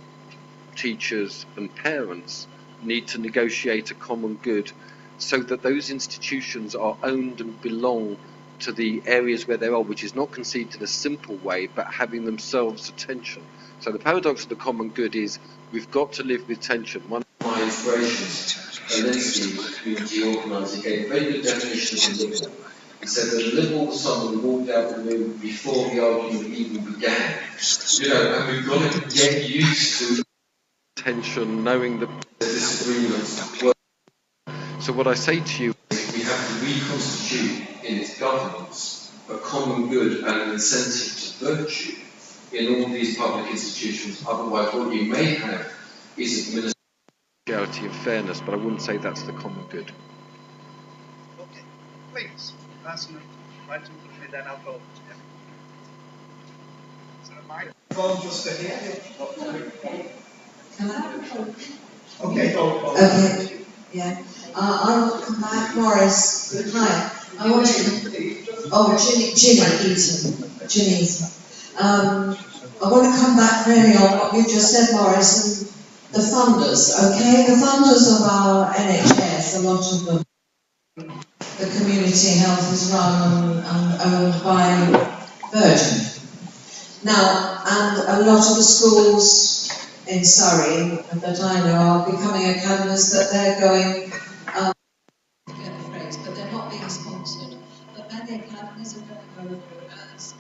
teachers and parents need to negotiate a common good so that those institutions are owned and belong to the areas where they are, which is not conceived in a simple way, but having themselves attention. So the paradox of the common good is we've got to live with tension. One
of my inspirations, Zelensky, community organiser, gave a very good definition of a liberal. He said that a liberal was someone who walked out the room before the argument even began. And we've got to get used to
tension, knowing that
disagreements.
So what I say to you,
we have to reconstitute in its governance a common good and an incentive to virtue in all these public institutions. Otherwise, what you may have is
administration and fairness, but I wouldn't say that's the common good.
Okay, please. That's right in front of me, then I'll go. Is there a microphone just to hear? Okay, go.
Okay, yeah. I want to come back, Maurice. Hi. I want to. Ginny Eaton. I want to come back really on what you just said, Maurice, and the funders. Okay, the funders of our NHS, a lot of them. The community health is run and owned by Virgin. Now, and a lot of the schools in Surrey that I know are becoming academies that they're going, but they're not being sponsored. But many academies are going over as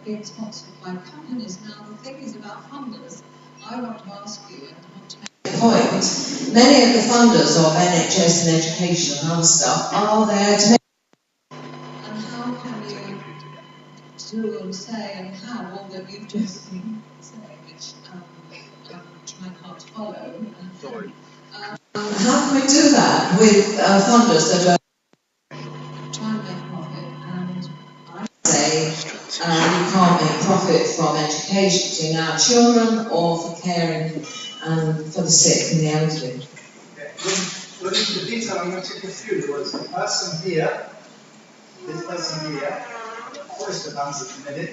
being sponsored by companies. Now, the thing is about funders, I want to ask you and want to make a point. Many of the funders of NHS and education and other stuff are there to make. And how can you do and say and how all that you've just been saying, which I'm trying hard to follow.
Sorry.
How can we do that with funders that are trying to make profit? And I say you can't make profit from education in our children or for caring and for the sick and the elderly.
Going into the detail, I'm going to take a few. There was a person here, this person here, voice of hands at the minute.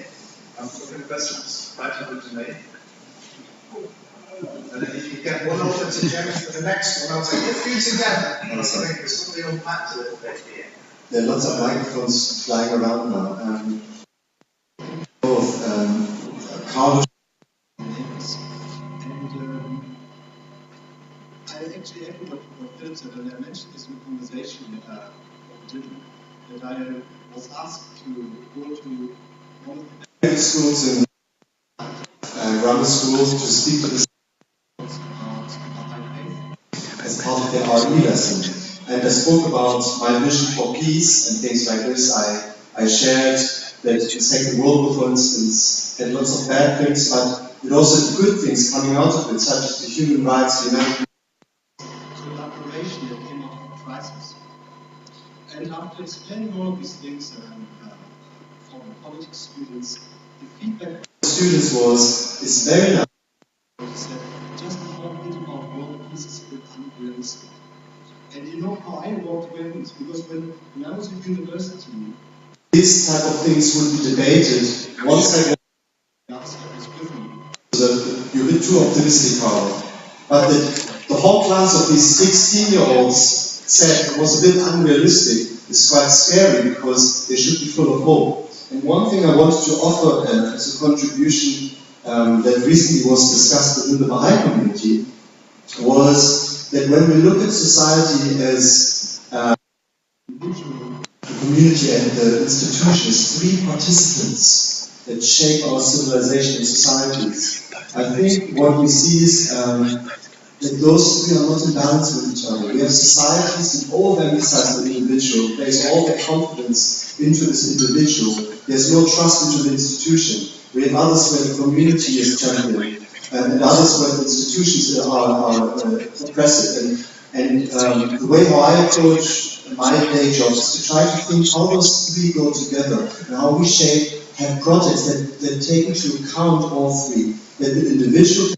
I'm looking at questions right over to me. And then if you get one over to Jeremy for the next one, I'll take a few together. So I think there's something unpacked a little bit here.
There are lots of microphones flying around now. Carlos.
I actually echo what Phillip said, and I mentioned this in the conversation that I was asked to go to one of
the schools and grammar schools to speak to the as part of their RE lesson. And I spoke about my vision for peace and things like this. I shared that the Second World War, for instance, had lots of bad things, but it also had good things coming out of it, such as the human rights, humanity.
Collaboration that came out of the crisis. And after explaining all of these things for my politics students, the feedback
students is very nice.
Said, just one bit about world peace is a bit unrealistic. And you know how I walked away from this? Because when I was at university,
these type of things would be debated once I was with me. You're a bit too optimistic, Carl. But the whole class of these 16-year-olds said it was a bit unrealistic. It's quite scary because they should be full of hope. And one thing I wanted to offer as a contribution that recently was discussed within the Baha'i community was that when we look at society as the community and the institution as three participants that shape our civilization and societies, I think what we see is that those three are not in balance with each other. We have societies that all emphasize the individual, place all their confidence into this individual. There's no trust into the institution. We have others where the community is champion, and others where the institutions are oppressive. And the way how I approach my day job is to try to think how those three go together and how we have projects that take into account all three. That the individual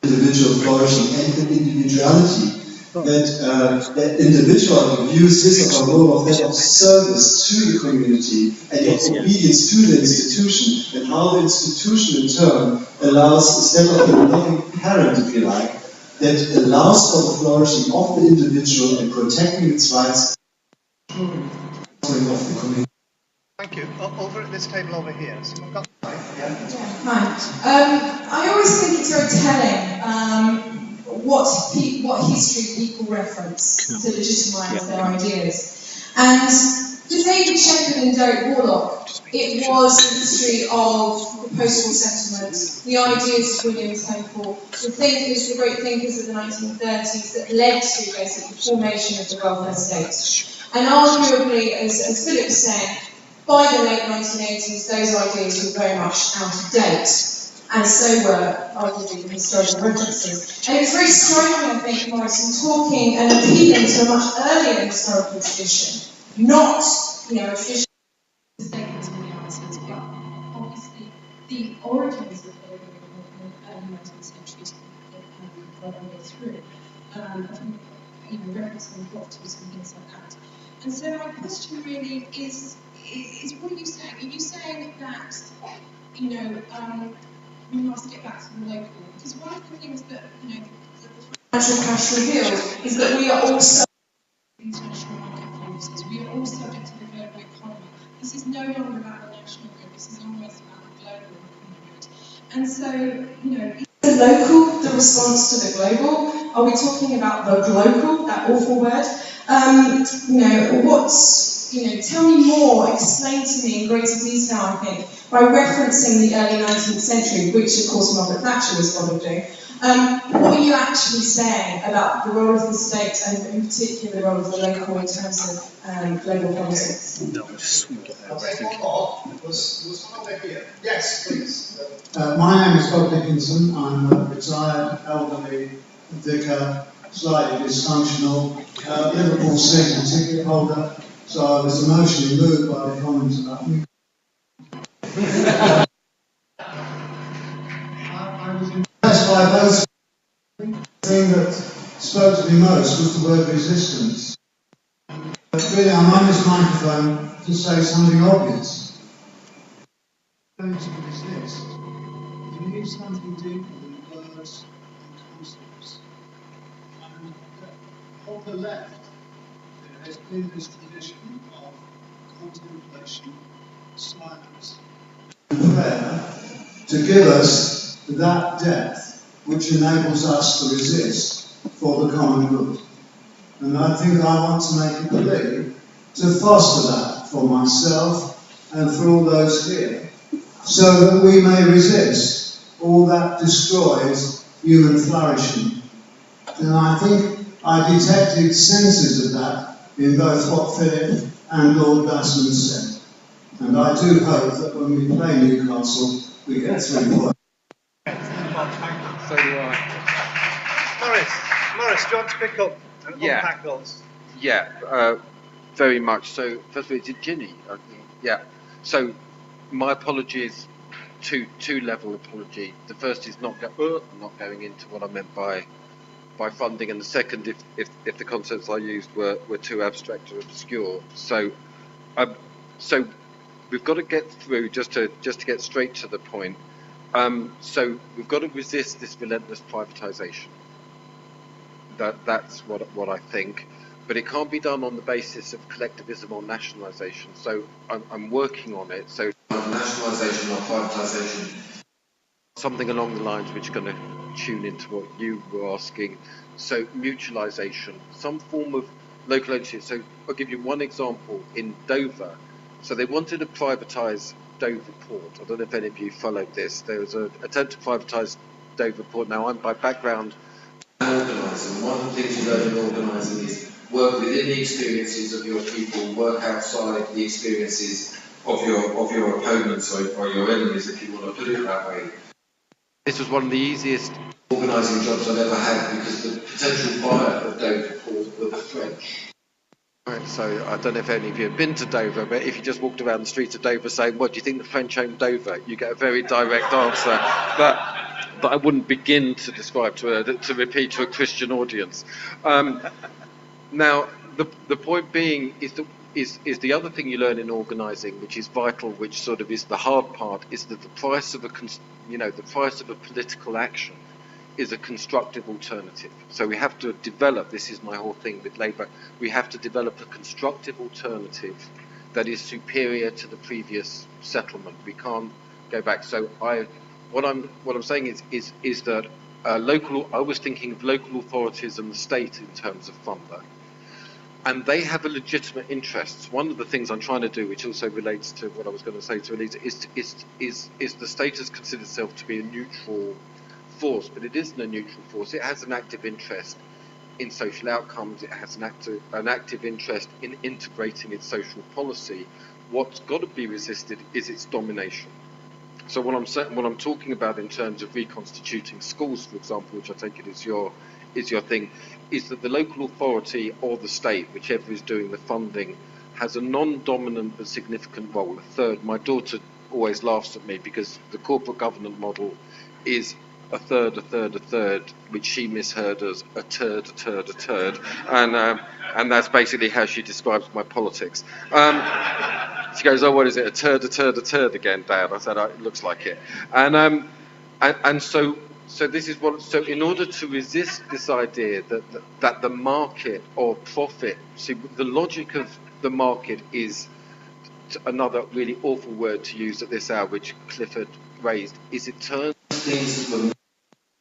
individual flourishing and the individuality, that individual views his or her role of that of service to the community and of obedience to the institution, and how the institution in turn allows, instead of a loving parent, if you like, that allows for the flourishing of the individual and protecting its rights of the community.
Thank you. Over at this table over here. Someone got the mic?
Right. I always think it's very telling what history people reference to legitimise their ideas. And for David Shepherd and Derek Warlock, it was the history of the post-war settlement, the ideas of William Temple, the great thinkers of the 1930s that led to basically the formation of the welfare state. And arguably, as Phillip said, by the late 1980s, those ideas were very much out of date, and so were arguably the historical references. And it's very striking, I think, Maurice, in talking and appealing to a much earlier historical tradition, not, a tradition of statements in the answers, but obviously the origins of the early 19th century all the way through, referencing doctors and things like that. And so my question really is what are you saying? Are you saying that, we must get back to the local? Because one of the things that, the financial crash revealed is that we are also international market forces. We are all subject to the global economy. This is no longer about the national good. This is almost about the global good. And so, is the local the response to the global? Are we talking about the global, that awful word? Tell me more, explain to me in greater detail, I think, by referencing the early 19th century, which of course Margaret Thatcher was fond of doing, What are you actually saying about the role of the state and in particular the role of the local in terms of global politics?
No, just get there.
I'll take one more. Was one over here? Yes, please.
My name is Bob Dickinson. I'm a retired elderly vicar, slightly dysfunctional, Liverpool season ticket holder, so I was emotionally moved by the comments about me. I was impressed by both. The thing that spoke to me most was the word resistance. But really, I'm on this microphone to say something obvious. Going to resist. You need something deeper than words and concepts. And on the left, there has been this tradition of contemplation, silence, and prayer to give us that depth which enables us to resist for the common good. And I think I want to make a plea to foster that for myself and for all those here, so that we may resist all that destroys human flourishing. And I think I detected senses of that in both what Phillip and Lord Glasman said. And I do hope that when we play Newcastle, we get 3 points.
So do I.
Maurice, do you want to pick up and unpack those?
Yeah, very much. So, first of all, is it Ginny? I think. Yeah. So, my apologies, two-level apology. The first is not going into what I meant by funding, and the second, if the concepts I used were too abstract or obscure. So we've got to get through just to get straight to the point. So we've got to resist this relentless privatisation. That's what I think, but it can't be done on the basis of collectivism or nationalisation. So I'm working on it. So
Nationalisation or privatisation.
Something along the lines which are going to tune into what you were asking. So mutualisation, some form of local ownership. So I'll give you one example in Dover. So they wanted to privatise Dover Port. I don't know if any of you followed this. There was an attempt to privatise Dover Port. Now, I'm by background
Organising. One of the things you learn in organising is work within the experiences of your people, work outside the experiences of your opponents or your enemies, if you want to put it that way.
This was one of the easiest
organising jobs I've ever had, because the potential buyer of Dover Port were the French.
Right, so I don't know if any of you have been to Dover, but if you just walked around the streets of Dover saying, "What do you think the French own Dover?" you get a very direct answer. But I wouldn't begin to describe to repeat to a Christian audience. Now, the point being is the other thing you learn in organising, which is vital, which sort of is the hard part, is that the price of a political action is a constructive alternative. So we have to develop, this is my whole thing with Labour, we have to develop a constructive alternative that is superior to the previous settlement. We can't go back. So what I'm saying is that I was thinking of local authorities and the state in terms of funder, and they have a legitimate interest. One of the things I'm trying to do, which also relates to what I was going to say to Elisa, is the state has considered itself to be a neutral force, but it isn't a neutral force. It has an active interest in social outcomes. It has an active interest in integrating its social policy. What's got to be resisted is its domination. So what I'm talking about in terms of reconstituting schools, for example, which I take it is your thing, is that the local authority or the state, whichever is doing the funding, has a non-dominant but significant role. A third. My daughter always laughs at me because the corporate governance model is a third, which she misheard as a turd, and that's basically how she describes my politics. She goes, "Oh, what is it? A turd again, Dad?" I said, "It looks like it." And so this is what. So in order to resist this idea that the market or profit, see, the logic of the market is another really awful word to use at this hour, which Clifford raised, is it turns things that were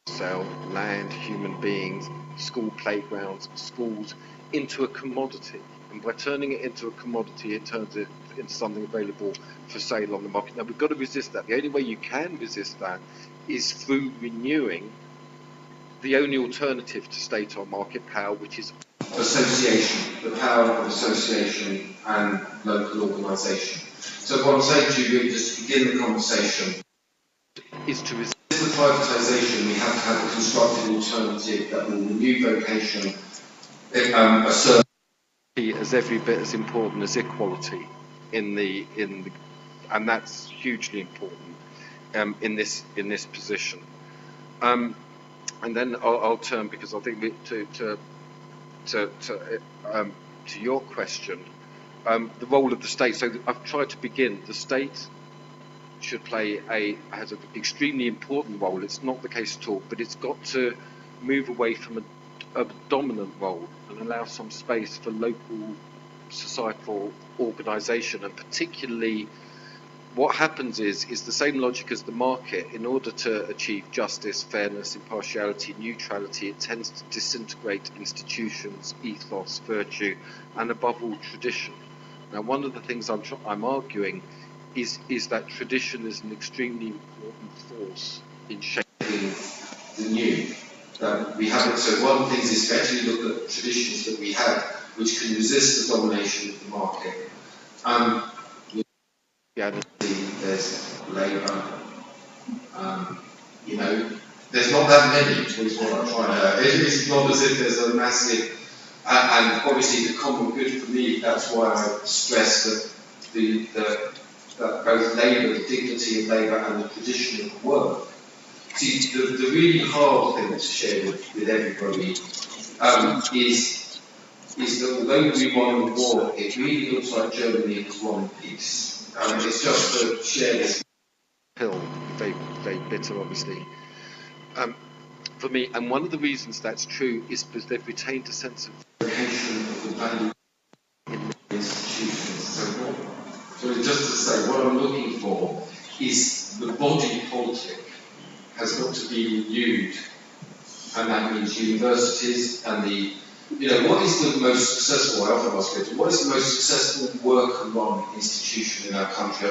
sell land, human beings, school playgrounds, schools into a commodity. And by turning it into a commodity, it turns it into something available for sale on the market. Now, we've got to resist that. The only way you can resist that is through renewing the only alternative to state or market power, which is
association, the power of association and local organisation. So what I'm saying to you, really, just to begin the conversation,
is to resist
the privatisation. We have to have a constructive alternative that will renew vocation, assert
as every bit as important as equality and that's hugely important in this position. And then I'll turn, because I think to your question, the role of the state. So I've tried to begin. The state should has an extremely important role. It's not the case at all, but it's got to move away from a dominant role and allow some space for local societal organisation. And particularly, what happens is the same logic as the market. In order to achieve justice, fairness, impartiality, neutrality, it tends to disintegrate institutions, ethos, virtue, and above all, tradition. Now, one of the things I'm arguing is that tradition is an extremely important force in shaping
the new. We haven't. So one of the things is to actually look at traditions that we have, which can resist the domination of the market. There's Labour. There's not that many. Is what I'm trying to. It's not as if there's a massive. And obviously, the common good for me. That's why I stress that that both Labour, the dignity of Labour, and the tradition of work. See, the really hard thing to share with everybody is that although we won the war, it really looks like Germany has won peace. It's just to share this
pill, very, very bitter, obviously. For me, and one of the reasons that's true is because they've retained a sense of
vocation of the value in the institutions. So just to say, what I'm looking for is the body politic has got to be renewed, and that means universities and what is the most successful, I often ask people, what is the most successful worker-run institution in our country?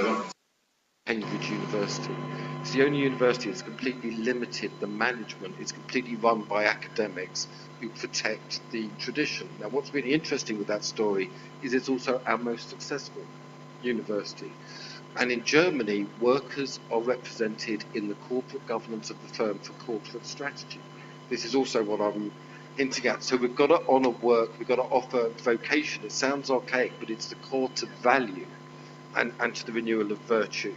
Cambridge University. It's the only university that's completely limited the management. It's completely run by academics who protect the tradition. Now, what's really interesting with that story is it's also our most successful university. And in Germany, workers are represented in the corporate governance of the firm for corporate strategy. This is also what I'm hinting at. So we've got to honour work, we've got to offer vocation. It sounds archaic, but it's the core to value and to the renewal of virtue.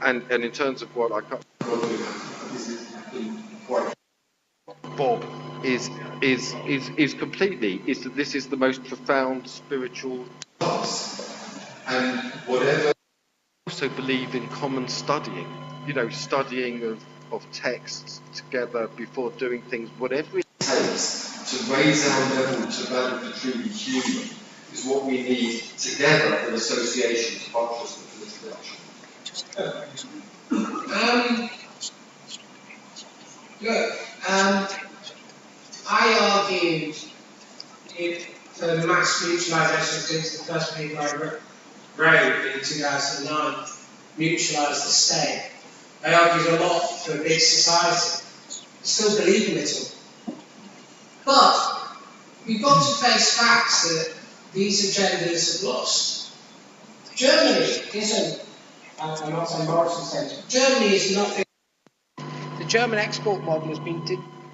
And in terms of what I can't, Bob is completely is that this is the most profound spiritual.
And whatever.
I also believe in common studying. Studying of texts together before doing things, whatever it
takes to raise our level to value the truly human is what we need together in association to buttress the political action.
I argued for the mass mutualisation of things. The first paper I wrote in 2009 mutualised the state. I argued a lot for a big society. I still believe in it all. But we've got to face facts that these agendas have lost. Germany isn't, I'm not saying Maurice said, Germany is not. The German export model has been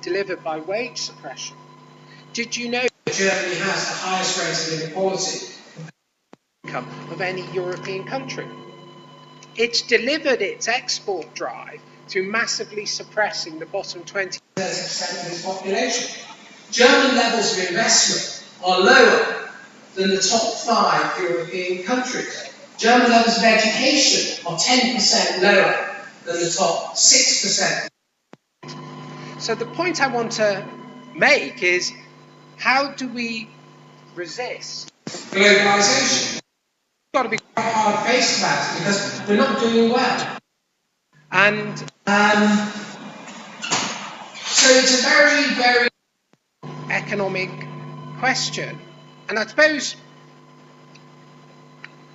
delivered by wage suppression. Did you know that Germany has the highest rate of inequality income of any European country? It's delivered its export drive through massively suppressing the bottom 20-30% of its population. German levels of investment are lower than the top 5 European countries. German levels of education are 10% lower than the top 6%. So the point I want to make is, how do we resist globalisation? We've got to be quite hard-faced about it because we're not doing well. And so it's a very, very economic question. And I suppose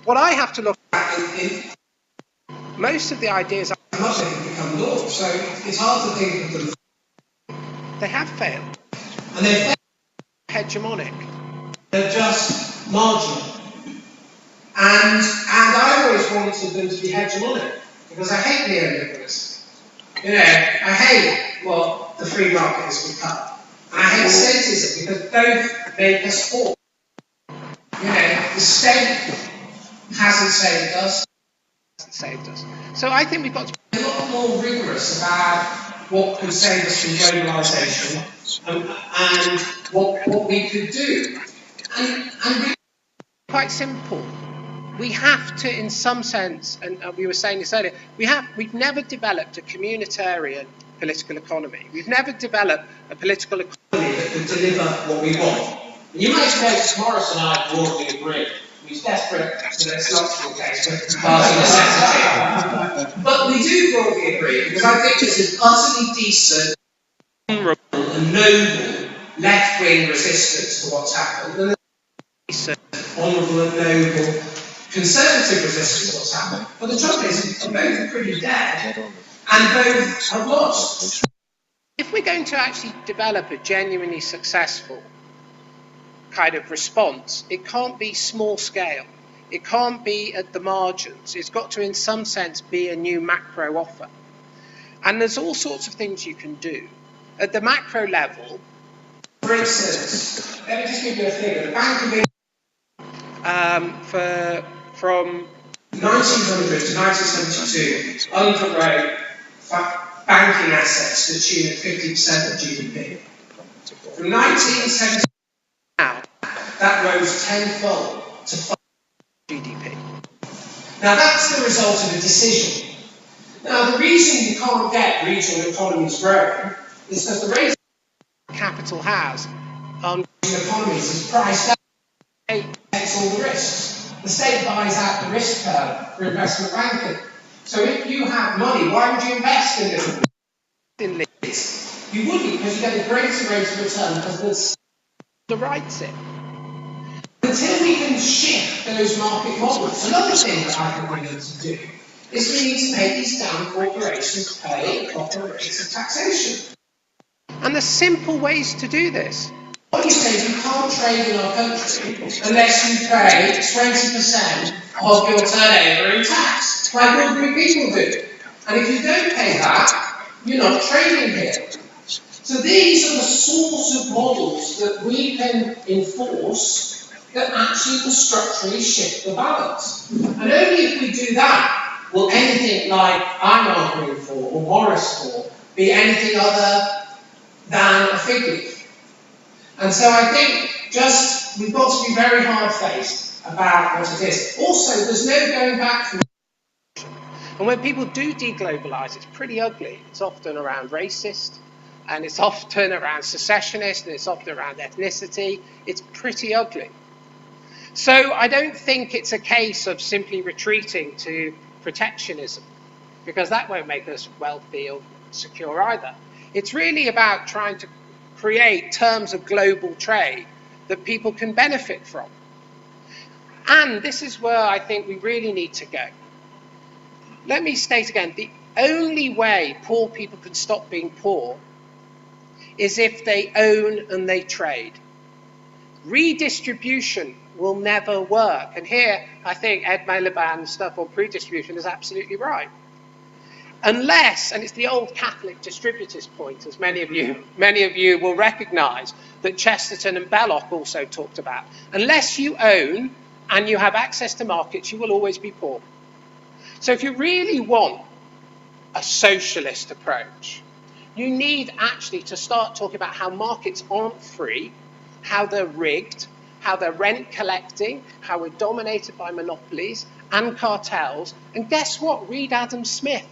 what I have to look at in most of the ideas I'm not going to become law, so it's hard to think of them. They have failed.
And they're failed.
Hegemonic.
They're just marginal. And I always wanted them to be hegemonic, because I hate neoliberalism. You know, I hate what the free market has become. And I hate statism, because both make us poor. You know, the state hasn't saved us.
So I think we've got to
be a lot more rigorous about what could save us from globalisation and what we could do. And
quite simple. We have to, in some sense, and we were saying this earlier, we've never developed a communitarian political economy. We've never developed a political economy
that could deliver what we want. And you might notice Maurice and I broadly agree. He's desperate, so that's not the case, but party necessity. But we do broadly agree, because I think this is utterly decent, honourable and noble left-wing resistance to what's happened, and decent, honourable and noble conservative resistance to what's happened. But the trouble is, both are pretty dead, and both have lost.
If we're going to actually develop a genuinely successful kind of response, it can't be small scale. It can't be at the margins. It's got to, in some sense, be a new macro offer. And there's all sorts of things you can do. At the macro level,
for instance, let me just give you a figure. The Bank of England,
from
1900 to 1972, underwrote banking assets to the tune of 50% of GDP. From 1970
now,
that rose tenfold to 5%
GDP.
Now that's the result of a decision. Now the reason you can't get regional economies growing is because the rate
capital has on
economies is priced out. The state takes all the risks. The state buys out the risk curve for investment banking. So if you have money, why would you invest in this? You wouldn't, because you get a greater rate of return because
the rights it.
Until we can shift those market models, another thing that I think we need to do is we need to make these damn corporations pay proper rates of taxation.
And there's simple ways to do this.
What you say is you can't trade in our country unless you pay 20% of your turnover in tax, like ordinary people do. And if you don't pay that, you're not trading here. So these are the sorts of models that we can enforce that actually will structurally shift the balance. And only if we do that will anything like I'm arguing for, or Maurice for, be anything other than a fig leaf. And so I think we've got to be very hard-faced about what it is. Also, there's no going back from.
And when people do deglobalize, it's pretty ugly. It's often around racist, and it's often around secessionist, and it's often around ethnicity. It's pretty ugly. So I don't think it's a case of simply retreating to protectionism, because that won't make us wealthy or secure either. It's really about trying to create terms of global trade that people can benefit from. And this is where I think we really need to go. Let me state again, the only way poor people can stop being poor is if they own and they trade. Redistribution will never work. And here, I think Ed Miliband's stuff on redistribution is absolutely right. Unless, and it's the old Catholic distributist point, as many of you will recognise, that Chesterton and Belloc also talked about. Unless you own and you have access to markets, you will always be poor. So if you really want a socialist approach, you need actually to start talking about how markets aren't free, how they're rigged, how they're rent collecting, how we're dominated by monopolies and cartels. And guess what? Read Adam Smith.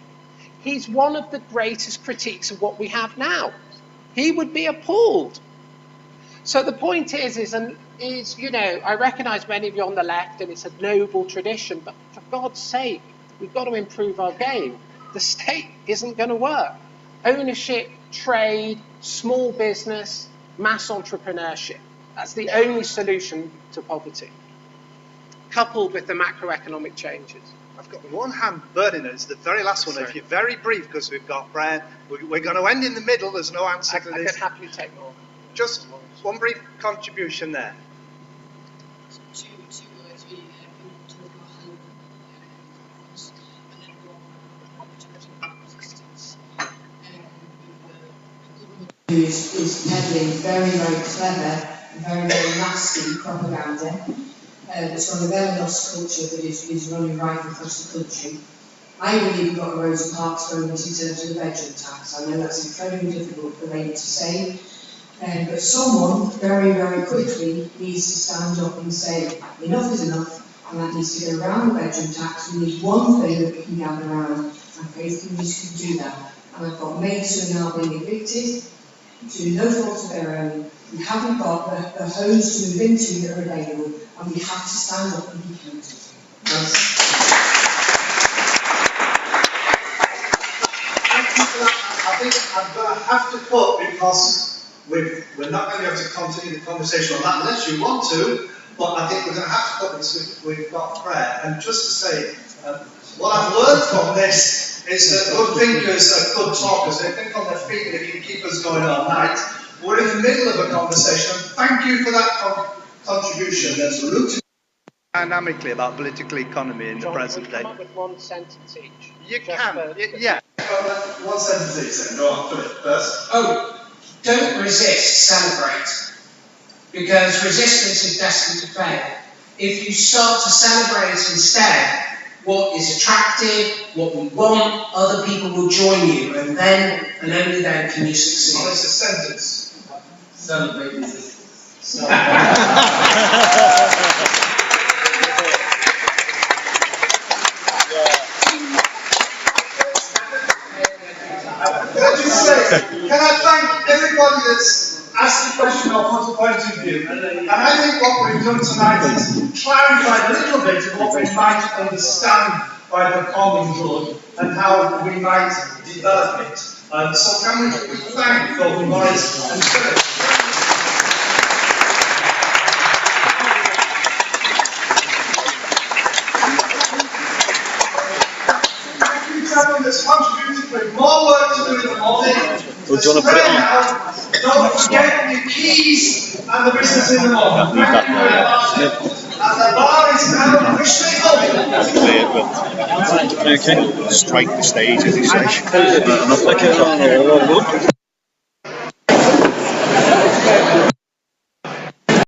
He's one of the greatest critiques of what we have now. He would be appalled. So the point is, you know, I recognise many of you on the left, and it's a noble tradition, but for God's sake, we've got to improve our game. The state isn't going to work. Ownership, trade, small business, mass entrepreneurship. That's the only solution to poverty, coupled with the macroeconomic changes.
I've got one hand burning, it's the very last one. Sorry. If you're very brief, because we've got prayer, we're going to end in the middle, there's no answer to this.
I can happily take more.
Just one brief contribution there.
Two words really there. To talk about hope and then resistance.
Who is peddling very, very clever and very, very nasty propaganda. It's on a very lost culture that is running right across the country. I believe we've got a Rosa Parks moment in terms of the bedroom tax. I know that's incredibly difficult for me to say, but someone very, very quickly needs to stand up and say enough is enough, and that needs to go around the bedroom tax. We need one thing that we can gather around, and faith communities can do that. And I've got mates who are now being evicted to no fault of their own. We haven't got the homes to move into that are available, and we have to stand up and be counted.
I think I'm going to have to cut because we're not going to be able to continue the conversation on that unless you want to, but I think we're going to have to cut because we've got prayer. And just to say, what I've learned from this is that good thinkers are good talkers. They think on their feet and they can keep us going all night. We're in the middle of a conversation. Thank you for that contribution that's rooted dynamically about political economy in the present day.
Come up with one sentence each.
You can, yeah. One sentence each then. Go on, Phillip, first.
Oh, don't resist, celebrate. Because resistance is destined to fail. If you start to celebrate instead what is attractive, what we want, other people will join you, and then, and only then, can you succeed.
Oh, it's a sentence.
Celebrate resistance.
Can I thank everybody that's asked the question or put a point of view? And I think what we've done tonight is clarified a little bit of what we might understand by the common good and how we might develop it. So can we thank both Maurice and Phillip? Thank you to everyone that's contributed with more work to do in the morning.
Well, do you want to put it on?
Don't forget your keys and the business in the morning. Thank you very much. And the bar is now officially open.
Okay, strike the stage as they say.